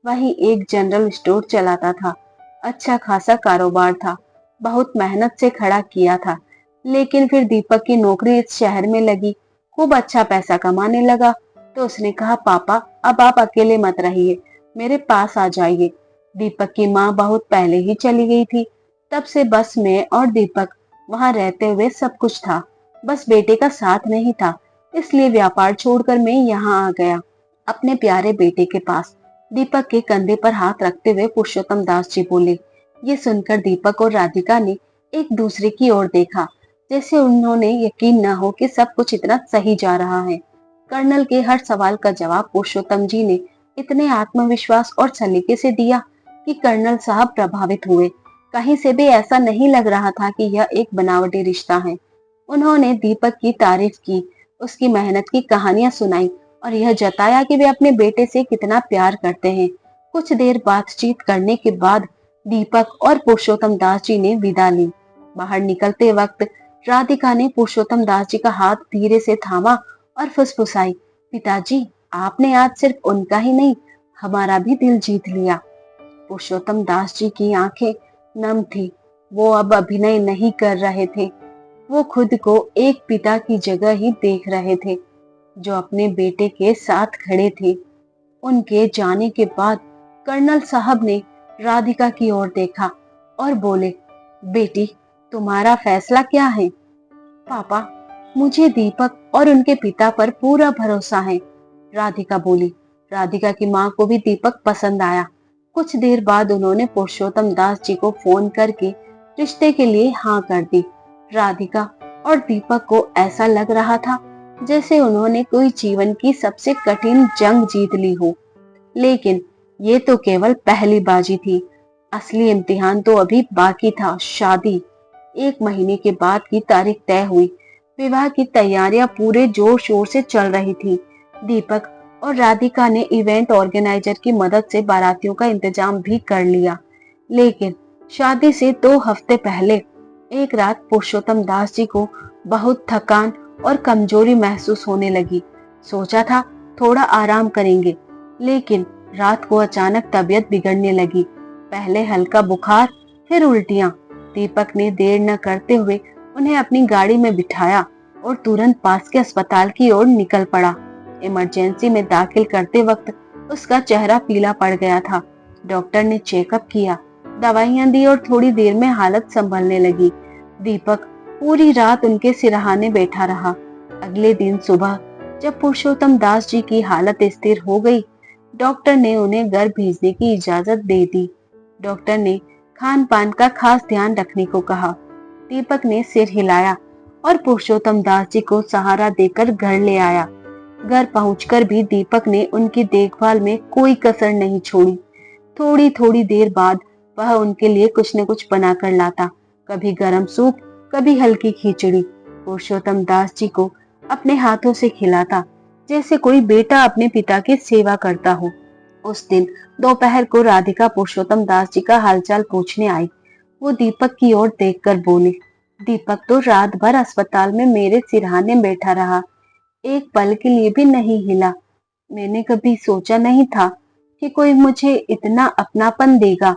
वहीं एक जनरल स्टोर चलाता था। अच्छा खासा कारोबार था। बहुत मेहनत से खड़ा किया था। लेकिन फिर दीपक की नौकरी इस शहर में लगी। खूब अच्छा पैसा कमाने लगा। तो उसने कहा, पापा अब आप अकेले मत रहिए, मेरे पास आ जाइए। दीपक की माँ बहुत पहले ही चली गई थी। तब से बस मैं और दीपक वहां रहते हुए सब कुछ था। बस बेटे का साथ नहीं था, इसलिए व्यापार छोड़कर मैं यहाँ आ गया, अपने प्यारे बेटे के पास। दीपक के कंधे पर हाथ रखते हुए पुरुषोत्तम दास जी बोले। ये सुनकर दीपक और राधिका ने एक दूसरे की ओर देखा, जैसे उन्होंने यकीन न हो कि सब कुछ इतना सही जा रहा है। कर्नल के हर सवाल का जवाब पुरुषोत्तम जी ने इतने आत्मविश्वास और सलीके से दिया कि कर्नल साहब प्रभावित हुए। कहीं से भी ऐसा नहीं लग रहा था कि यह एक बनावटी रिश्ता है। उन्होंने दीपक की तारीफ की, उसकी मेहनत की कहानियां सुनाई और यह जताया कि वे अपने बेटे से कितना प्यार करते हैं। कुछ देर बातचीत करने के बाद दीपक और पुरुषोत्तम दास जी ने विदा ली। बाहर निकलते वक्त राधिका ने पुरुषोत्तम दास जी का हाथ धीरे से थामा और फुसफुसाई, पिताजी, आपने आज सिर्फ उनका ही नहीं, हमारा भी दिल जीत लिया। पुरुषोत्तम दास जी की आंखें नम थी। वो अब अभिनय नहीं कर रहे थे। वो खुद को एक पिता की जगह ही देख रहे थे, जो अपने बेटे के साथ खड़े थे। उनके जाने के बाद कर्नल साहब ने राधिका की ओर देखा और बोले, बेटी, तुम्हारा फैसला क्या है? पापा, मुझे दीपक और उनके पिता पर पूरा भरोसा है, राधिका बोली। राधिका की माँ को भी दीपक पसंद आया। कुछ देर बाद उन्होंने पुरुषोत्तम दास जी को फोन करके रिश्ते के लिए हाँ कर दी। राधिका और दीपक को ऐसा लग रहा था जैसे उन्होंने कोई जीवन की सबसे कठिन जंग जीत ली हो। लेकिन ये तो केवल पहली बाजी थी। असली इम्तिहान तो अभी बाकी था, शादी। 1 महीने के बाद की तारीख तय हुई। विवाह की तैयारियां पूरे जोर शोर से चल रही थी। दीपक और राधिका ने इवेंट ऑर्गेनाइजर की मदद से बारातियों का इंतजाम भी कर लिया। लेकिन शादी से 2 हफ्ते पहले एक रात पुरुषोत्तम दास जी को बहुत थकान और कमजोरी महसूस होने लगी। सोचा था थोड़ा आराम करेंगे, लेकिन रात को अचानक तबीयत बिगड़ने लगी। पहले हल्का बुखार, फिर उल्टियां। दीपक ने देर न करते हुए उन्हें अपनी गाड़ी में बिठाया और तुरंत पास के अस्पताल की ओर निकल पड़ा। इमरजेंसी में दाखिल करते वक्त उसका चेहरा पीला पड़ गया था। डॉक्टर ने चेकअप किया, दवाइयां दी और थोड़ी देर में हालत संभलने लगी। दीपक पूरी रात उनके सिरहाने बैठा रहा। अगले दिन सुबह जब पुरुषोत्तम दास जी की हालत स्थिर हो गई, डॉक्टर ने उन्हें घर भेजने की इजाजत दे दी। डॉक्टर ने खान पान का खास ध्यान रखने को कहा। दीपक ने सिर हिलाया और पुरुषोत्तम दास जी को सहारा देकर घर ले आया। घर पहुंचकर भी दीपक ने उनकी देखभाल में कोई कसर नहीं छोड़ी। थोड़ी थोड़ी देर बाद वह उनके लिए कुछ न कुछ बनाकर लाता, कभी गरम सूप, कभी हल्की खिचड़ी। पुरुषोत्तम दास जी को अपने हाथों से खिलाता, जैसे कोई बेटा अपने पिता की सेवा करता हो। उस दिन दोपहर को राधिका पुरुषोत्तम दास जी का हालचाल पूछने आई। वो दीपक की ओर देखकर बोले, दीपक तो रात भर अस्पताल में मेरे सिरहाने बैठा रहा, एक पल के लिए भी नहीं हिला। मैंने कभी सोचा नहीं था कि कोई मुझे इतना अपनापन देगा।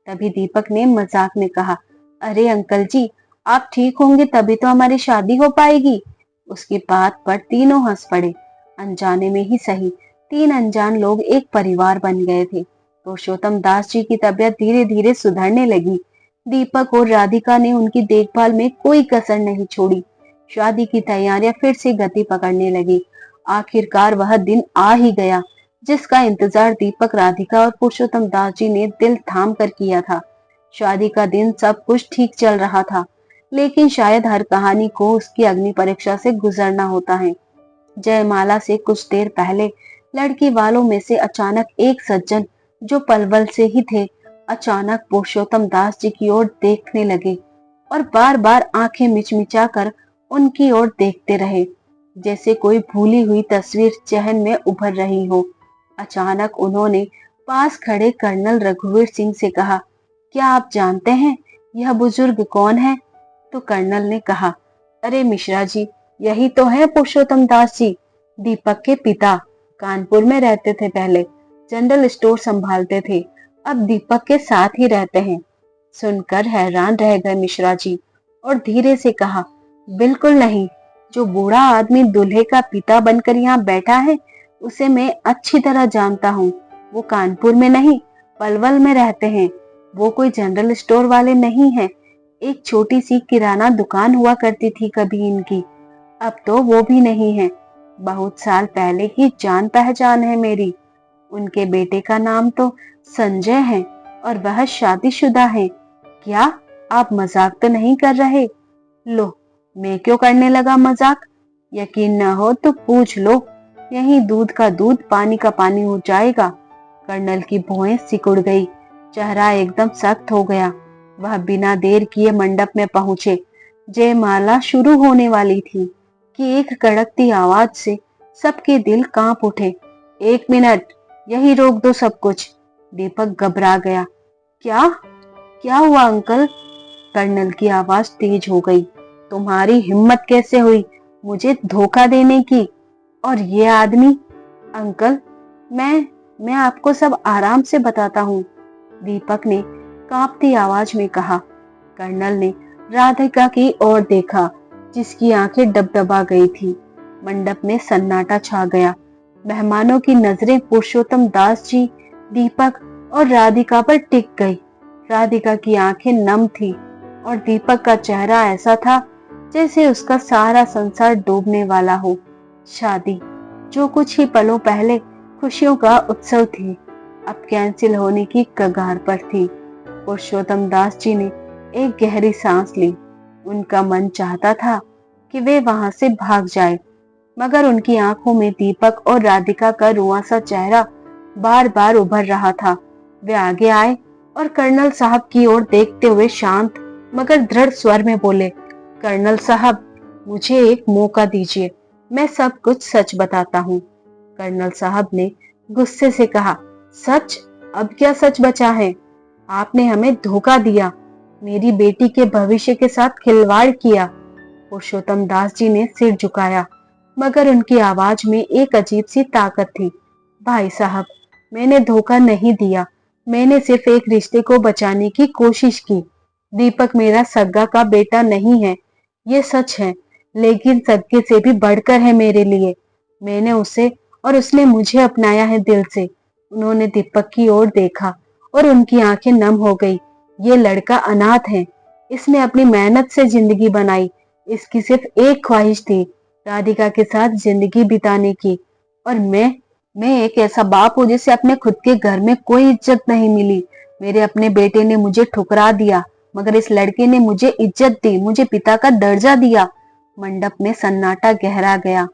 तभी दीपक ने मजाक में कहा, अरे अंकल जी, आप ठीक होंगे तभी तो हमारी शादी हो पाएगी। उसकी बात पर तीनों हंस पड़े। अनजाने में ही सही, 3 अनजान लोग एक परिवार बन गए थे। पुरुषोत्तम दास जी की तबीयत धीरे धीरे सुधरने लगी। दीपक और राधिका ने उनकी देखभाल में कोई कसर नहीं छोड़ी। शादी की तैयारियां फिर से गति पकड़ने लगी। आखिरकार वह दिन आ ही गया जिसका इंतजार दीपक, राधिका और पुरुषोत्तम दास जी ने दिल थाम कर किया था। शादी का दिन सब कुछ ठीक चल रहा था, लेकिन शायद हर कहानी को उसकी अग्नि परीक्षा से गुजरना होता है। जयमाला से कुछ देर पहले लड़की वालों में से अचानक एक सज्जन, जो पलवल से ही थे, अचानक पुरुषोत्तम दास जी की ओर देखने लगे और बार बार आंखें मिचमिचा कर उनकी ओर देखते रहे, जैसे कोई भूली हुई तस्वीर जहन में उभर रही हो। अचानक उन्होंने पास खड़े कर्नल रघुवीर सिंह से कहा, क्या आप जानते हैं यह बुजुर्ग कौन है? तो कर्नल ने कहा, अरे मिश्रा जी, यही तो है पुरुषोत्तम दास जी, दीपक के पिता। कानपुर में रहते थे पहले, जनरल स्टोर संभालते थे, अब दीपक के साथ ही रहते हैं। सुनकर हैरान रह गए मिश्रा जी और धीरे से कहा, बिल्कुल नहीं, जो बूढ़ा आदमी दूल्हे का पिता बनकर यहाँ बैठा है उसे मैं अच्छी तरह जानता हूँ। वो कानपुर में नहीं, पलवल में रहते हैं। वो कोई जनरल स्टोर वाले नहीं है। एक छोटी सी किराना दुकान हुआ करती थी कभी इनकी, अब तो वो भी नहीं है। बहुत साल पहले की जान पहचान है मेरी। उनके बेटे का नाम तो संजय है और वह शादीशुदा है। क्या आप मजाक तो नहीं कर रहे? लो, मैं क्यों करने लगा मजाक? यकीन न हो तो पूछ लो, यही दूध का दूध पानी का पानी हो जाएगा। कर्नल की भौहें सिकुड़ गई, चेहरा एकदम सख्त हो गया। वह बिना देर किए मंडप में पहुंचे। जयमाला शुरू होने वाली थी कि एक कड़कती आवाज से सबके दिल कांप उठे। एक मिनट, यही रोक दो सब कुछ। दीपक घबरा गया। क्या क्या हुआ अंकल? कर्नल की आवाज तेज हो गई। तुम्हारी हिम्मत कैसे हुई मुझे धोखा देने की? और ये आदमी? अंकल, मैं आपको सब आराम से बताता हूँ, दीपक ने कांपती आवाज में कहा। कर्नल ने राधिका की ओर देखा, जिसकी आंखें डबडबा गई थी। मंडप में सन्नाटा छा गया। मेहमानों की नजरें पुरुषोत्तम दास जी, दीपक और राधिका पर टिक गई। राधिका की आंखें नम थी और दीपक का चेहरा ऐसा था जैसे उसका सारा संसार डूबने वाला हो। शादी, जो कुछ ही पलों पहले खुशियों का उत्सव थी, अब कैंसिल होने की कगार पर थी। पुरुषोत्तम दास जी ने एक गहरी सांस ली। उनका मन चाहता था कि वे वहां से भाग जाए, मगर उनकी आंखों में दीपक और राधिका का रुआंसा चेहरा बार बार उभर रहा था। वे आगे आए और कर्नल साहब की ओर देखते हुए शांत मगर दृढ़ स्वर में बोले, कर्नल साहब, मुझे एक मौका दीजिए, मैं सब कुछ सच बताता हूँ। कर्नल साहब ने गुस्से से कहा, सच? अब क्या सच बचा है? आपने हमें धोखा दिया, मेरी बेटी के भविष्य के साथ खिलवाड़ किया। पुरुषोत्तम दास जी ने सिर झुकाया, मगर उनकी आवाज में एक अजीब सी ताकत थी। भाई साहब, मैंने धोखा नहीं दिया, मैंने सिर्फ एक रिश्ते को बचाने की कोशिश की। दीपक मेरा सगा का बेटा नहीं है, ये सच है, लेकिन सगे से भी बढ़कर है मेरे लिए। मैंने उसे और उसने मुझे अपनाया है दिल से। उन्होंने दीपक की ओर देखा और उनकी आंखें नम हो गई। ये लड़का अनाथ है, इसने अपनी मेहनत से जिंदगी बनाई। इसकी सिर्फ एक ख्वाहिश थी, राधिका के साथ जिंदगी बिताने की। और मैं एक ऐसा बाप हूँ जिसे अपने खुद के घर में कोई इज्जत नहीं मिली। मेरे अपने बेटे ने मुझे ठुकरा दिया, मगर इस लड़के ने मुझे इज्जत दी, मुझे पिता का दर्जा दिया। मंडप में सन्नाटा गहरा गया।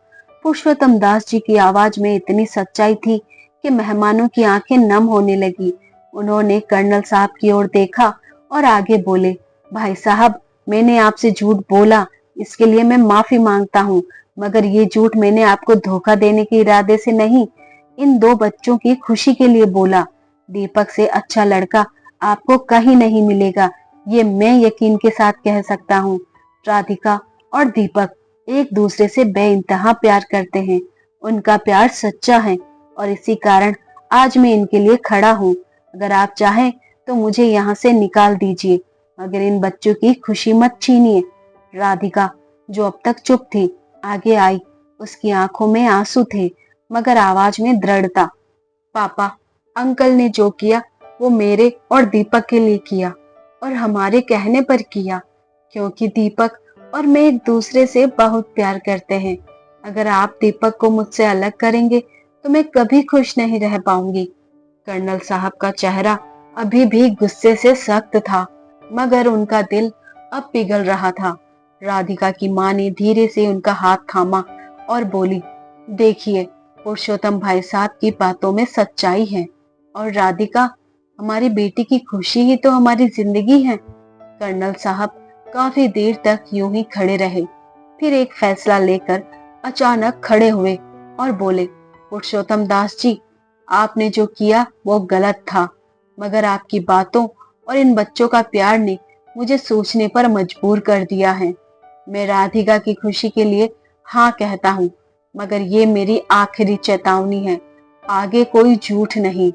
पुरुषोत्तम दास जी की आवाज में इतनी सच्चाई थी कि मेहमानों की आंखें नम होने लगी। उन्होंने कर्नल साहब की ओर देखा और आगे बोले, भाई साहब, मैंने आपसे झूठ बोला, इसके लिए मैं माफी मांगता हूँ, मगर ये झूठ मैंने आपको धोखा देने के इरादे से नहीं, इन दो बच्चों की खुशी के लिए बोला। दीपक से अच्छा लड़का आपको कहीं नहीं मिलेगा, ये मैं यकीन के साथ कह सकता हूँ। राधिका और दीपक एक दूसरे से बेइंतहा प्यार करते हैं। उनका प्यार सच्चा है और इसी कारण आज मैं इनके लिए खड़ा हूँ। अगर आप चाहें तो मुझे यहाँ से निकाल दीजिए, मगर इन बच्चों की खुशी मत छीनिए। राधिका, जो अब तक चुप थी, आगे आई। उसकी आंखों में आंसू थे, मगर आवाज में दृढ़ता। पापा, अंकल ने जो किया वो मेरे और दीपक के लिए किया और हमारे कहने पर किया, क्योंकि दीपक और मैं एक दूसरे से बहुत प्यार करते हैं। अगर आप दीपक को मुझसे अलग करेंगे तो मैं कभी खुश नहीं रह पाऊंगी। कर्नल साहब का चेहरा अभी भी गुस्से से सख्त था, मगर उनका दिल अब पिघल रहा था। राधिका की मां ने धीरे से उनका हाथ थामा और बोली, देखिए, पुरुषोत्तम भाई साहब की बातों में सच्चाई है और राधिका, हमारी बेटी की खुशी ही तो हमारी जिंदगी है। कर्नल साहब काफी देर तक यूं ही खड़े रहे, फिर एक फैसला लेकर अचानक खड़े हुए और बोले, पुरुषोत्तम दास जी, आपने जो किया वो गलत था, मगर आपकी बातों और इन बच्चों का प्यार ने मुझे सोचने पर मजबूर कर दिया है। मैं राधिका की खुशी के लिए हाँ कहता हूँ, मगर ये मेरी आखिरी चेतावनी है, आगे कोई झूठ नहीं।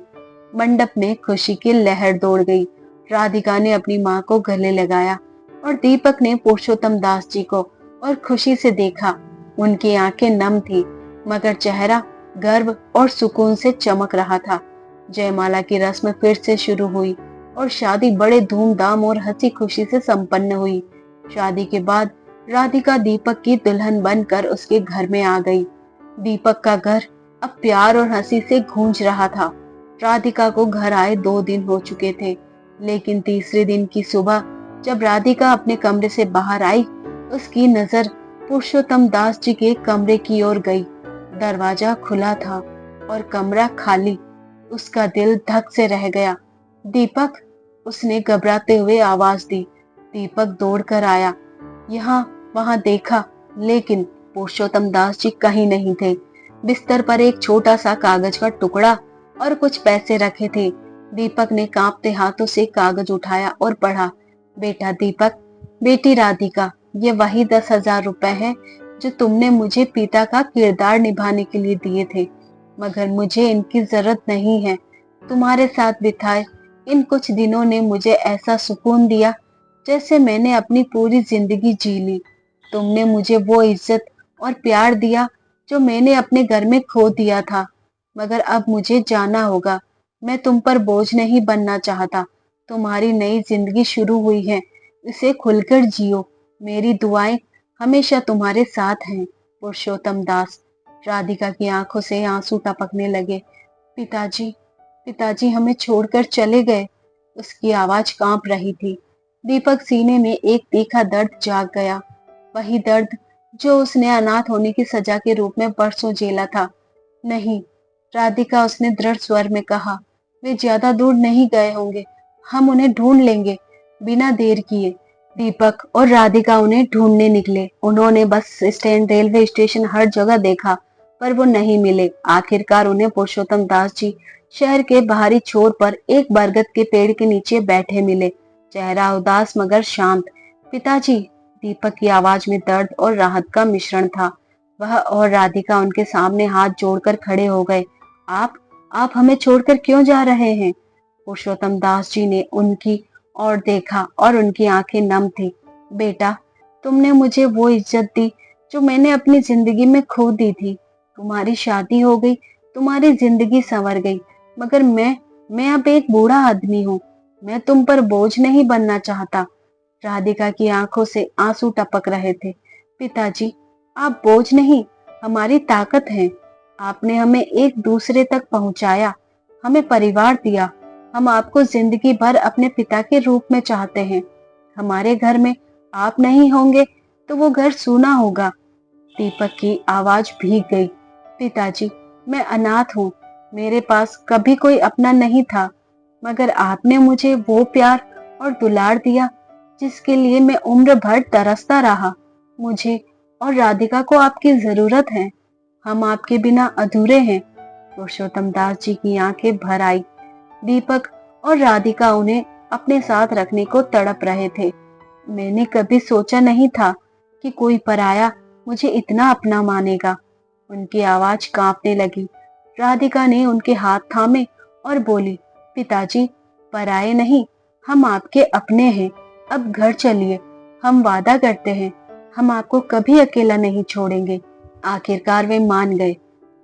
मंडप में खुशी की लहर दौड़ गई। राधिका ने अपनी माँ को गले लगाया और दीपक ने पुरुषोत्तम दास जी को और खुशी से देखा। उनकी आंखें नम थी, मगर चेहरा गर्व और सुकून से चमक रहा था। जयमाला की रस्म फिर से शुरू हुई और शादी बड़े धूमधाम और हंसी खुशी से संपन्न हुई। शादी के बाद राधिका दीपक की दुल्हन बनकर उसके घर में आ गई। दीपक का घर अब प्यार और हंसी से गूंज रहा था। राधिका को घर आए 2 दिन हो चुके थे, लेकिन तीसरे दिन की सुबह जब राधिका अपने कमरे से बाहर आई, उसकी नजर पुरुषोत्तम दास जी के कमरे की ओर गई। दरवाजा खुला था और कमरा खाली। उसका दिल धक से रह गया। दीपक, उसने घबराते हुए आवाज दी। दीपक दौड़कर आया, यहाँ वहां देखा, लेकिन पुरुषोत्तम दास जी कहीं नहीं थे। बिस्तर पर एक छोटा सा कागज का टुकड़ा और कुछ पैसे रखे थे। दीपक ने कांपते हाथों से कागज उठाया और पढ़ा, बेटा दीपक, बेटी राधिका, ये वही 10,000 रुपए हैं जो तुमने मुझे पिता का किरदार निभाने के लिए दिए थे, मगर मुझे इनकी जरूरत नहीं है। तुम्हारे साथ बिताए इन कुछ दिनों ने मुझे ऐसा सुकून दिया जैसे मैंने अपनी पूरी जिंदगी जी ली। तुमने मुझे वो इज्जत और प्यार दिया जो मैंने अपने घर में खो दिया था, मगर अब मुझे जाना होगा। मैं तुम पर बोझ नहीं बनना चाहता। तुम्हारी नई जिंदगी शुरू हुई है, इसे खुलकर जियो। मेरी दुआएं हमेशा तुम्हारे साथ हैं। पुरुषोत्तम दास। राधिका की आंखों से आंसू टपकने लगे। पिताजी, पिताजी हमें छोड़कर चले गए। उसकी आवाज कांप रही थी। दीपक सीने में एक तीखा दर्द जाग गया, वही दर्द जो उसने अनाथ होने की सजा के रूप में परसों झेला था। नहीं, राधिका, उसने दृढ़ स्वर में कहा, वे ज्यादा दूर नहीं गए होंगे, हम उन्हें ढूंढ लेंगे बिना देर किए। दीपक और राधिका उन्हें ढूंढने निकले। उन्होंने बस स्टैंड, रेलवे स्टेशन, हर जगह देखा, पर वो नहीं मिले। आखिरकार उन्हें पुरुषोत्तम दास जी शहर के बाहरी छोर पर एक बरगद के पेड़ के नीचे बैठे मिले, चेहरा उदास मगर शांत। पिताजी, दीपक की आवाज में दर्द और राहत का मिश्रण था। वह और राधिका उनके सामने हाथ जोड़कर खड़े हो गए। आप हमें छोड़कर क्यों जा रहे हैं? पुरुषोत्तम दास जी ने उनकी ओर देखा और उनकी आंखें नम थी। बेटा, तुमने मुझे वो इज्जत दी जो मैंने अपनी जिंदगी में खो दी थी। तुम्हारी शादी हो गई, तुम्हारी जिंदगी संवर गई, मगर मैं अब एक बूढ़ा आदमी हूँ। मैं तुम पर बोझ नहीं बनना चाहता। राधिका की आंखों से आंसू टपक रहे थे। पिताजी, आप बोझ नहीं, हमारी ताकत हैं। आपने हमें एक दूसरे तक पहुंचाया, हमें परिवार दिया। हम आपको जिंदगी भर अपने पिता के रूप में चाहते हैं। हमारे घर में आप नहीं होंगे तो वो घर सूना होगा। दीपक की आवाज भीग गई। पिताजी, मैं अनाथ हूँ, मेरे पास कभी कोई अपना नहीं था, मगर आपने मुझे वो प्यार और दुलार दिया जिसके लिए मैं उम्र भर तरसता रहा। मुझे और राधिका को आपकी जरूरत है। हम आपके बिना अधूरे हैं। पुरुषोत्तम दास जी की आंखें भर आई। दीपक और राधिका उन्हें अपने साथ रखने को तड़प रहे थे। मैंने कभी सोचा नहीं था कि कोई पराया मुझे इतना अपना मानेगा। उनकी आवाज कांपने लगी। राधिका ने उनके हाथ थामे और बोली, पिताजी, पराये नहीं, हम आपके अपने हैं। अब घर चलिए, हम वादा करते हैं, हम आपको कभी अकेला नहीं छोड़ेंगे। आखिरकार वे मान गए।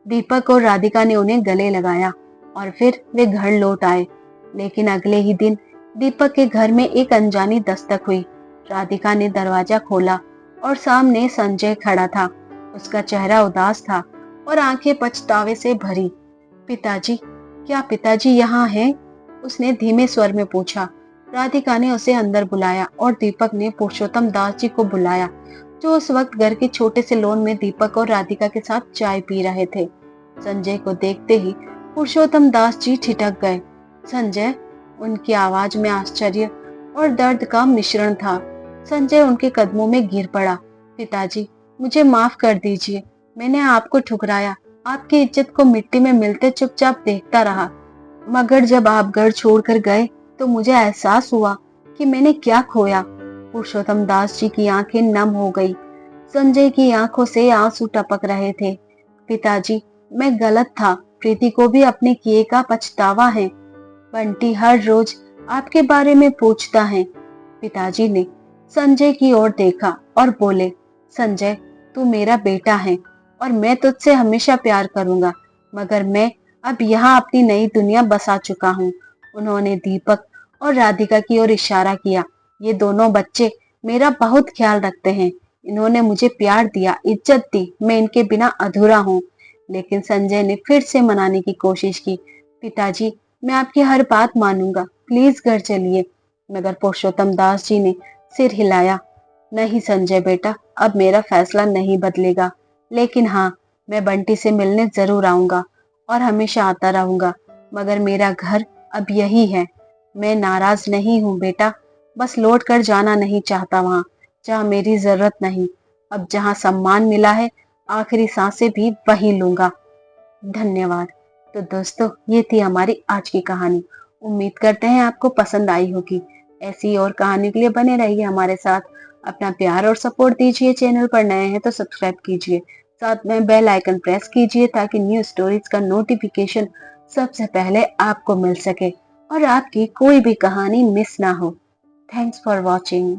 दीपक और राधिका ने उन्हें गले लगाया और फिर वे घर लौट आए। लेकिन अगले ही दिन दीपक के घर में एक अनजानी दस्तक हुई। राधिका ने दरवाजा खोला और सामने संजय खड़ा था। उसका चेहरा उदास था और आंखें पछतावे से भरी। पिताजी, क्या पिताजी यहाँ हैं? उसने धीमे स्वर में पूछा। राधिका ने उसे अंदर बुलाया और दीपक ने पुरुषोत्तम दास जी को बुलाया, जो उस वक्त घर के छोटे से लॉन में दीपक और राधिका के साथ चाय पी रहे थे। संजय को देखते ही पुरुषोत्तम दास जी ठिठक गए। संजय, उनकी आवाज में आश्चर्य और दर्द का मिश्रण था। संजय उनके कदमों में गिर पड़ा। पिताजी, मुझे माफ कर दीजिए। मैंने आपको ठुकराया, आपकी इज्जत को मिट्टी में मिलते चुपचाप देखता रहा। मगर जब आप घर छोड़कर गए तो मुझे एहसास हुआ कि मैंने क्या खोया। पुरुषोत्तम दास जी की आंखें नम हो गई। संजय की आंखों से आंसू टपक रहे थे। पिताजी, मैं गलत था। प्रीति को भी अपने किए का पछतावा है। बंटी हर रोज आपके बारे में पूछता है। पिताजी ने संजय की ओर देखा और बोले, संजय, तू मेरा बेटा है और मैं तुझसे हमेशा प्यार करूंगा, मगर मैं अब यहाँ अपनी नई दुनिया बसा चुका हूँ। उन्होंने दीपक और राधिका की ओर इशारा किया। ये दोनों बच्चे मेरा बहुत ख्याल रखते हैं। इन्होंने मुझे प्यार दिया, इज्जत दी। मैं इनके बिना अधूरा हूँ। लेकिन संजय ने फिर से मनाने की कोशिश की। पिताजी, मैं आपकी हर बात मानूंगा, प्लीज घर चलिए। मगर पुरुषोत्तम दास जी ने सिर हिलाया। नहीं संजय बेटा, अब मेरा फैसला नहीं बदलेगा। लेकिन हाँ, मैं बंटी से मिलने जरूर आऊंगा और हमेशा आता रहूंगा। मगर मेरा घर अब यही है। मैं नाराज नहीं हूँ बेटा, बस लौट कर जाना नहीं चाहता वहां जहाँ मेरी जरूरत नहीं। अब जहाँ सम्मान मिला है, आखिरी सांसें भी वही लूंगा। धन्यवाद। तो दोस्तों, ये थी हमारी आज की कहानी। उम्मीद करते हैं आपको पसंद आई होगी। ऐसी और कहानी के लिए बने रहिए हमारे साथ। अपना प्यार और सपोर्ट दीजिए। चैनल पर नए हैं तो सब्सक्राइब कीजिए, साथ में बेल आइकन प्रेस कीजिए ताकि न्यू स्टोरीज का नोटिफिकेशन सबसे पहले आपको मिल सके और आपकी कोई भी कहानी मिस ना हो। Thanks for watching.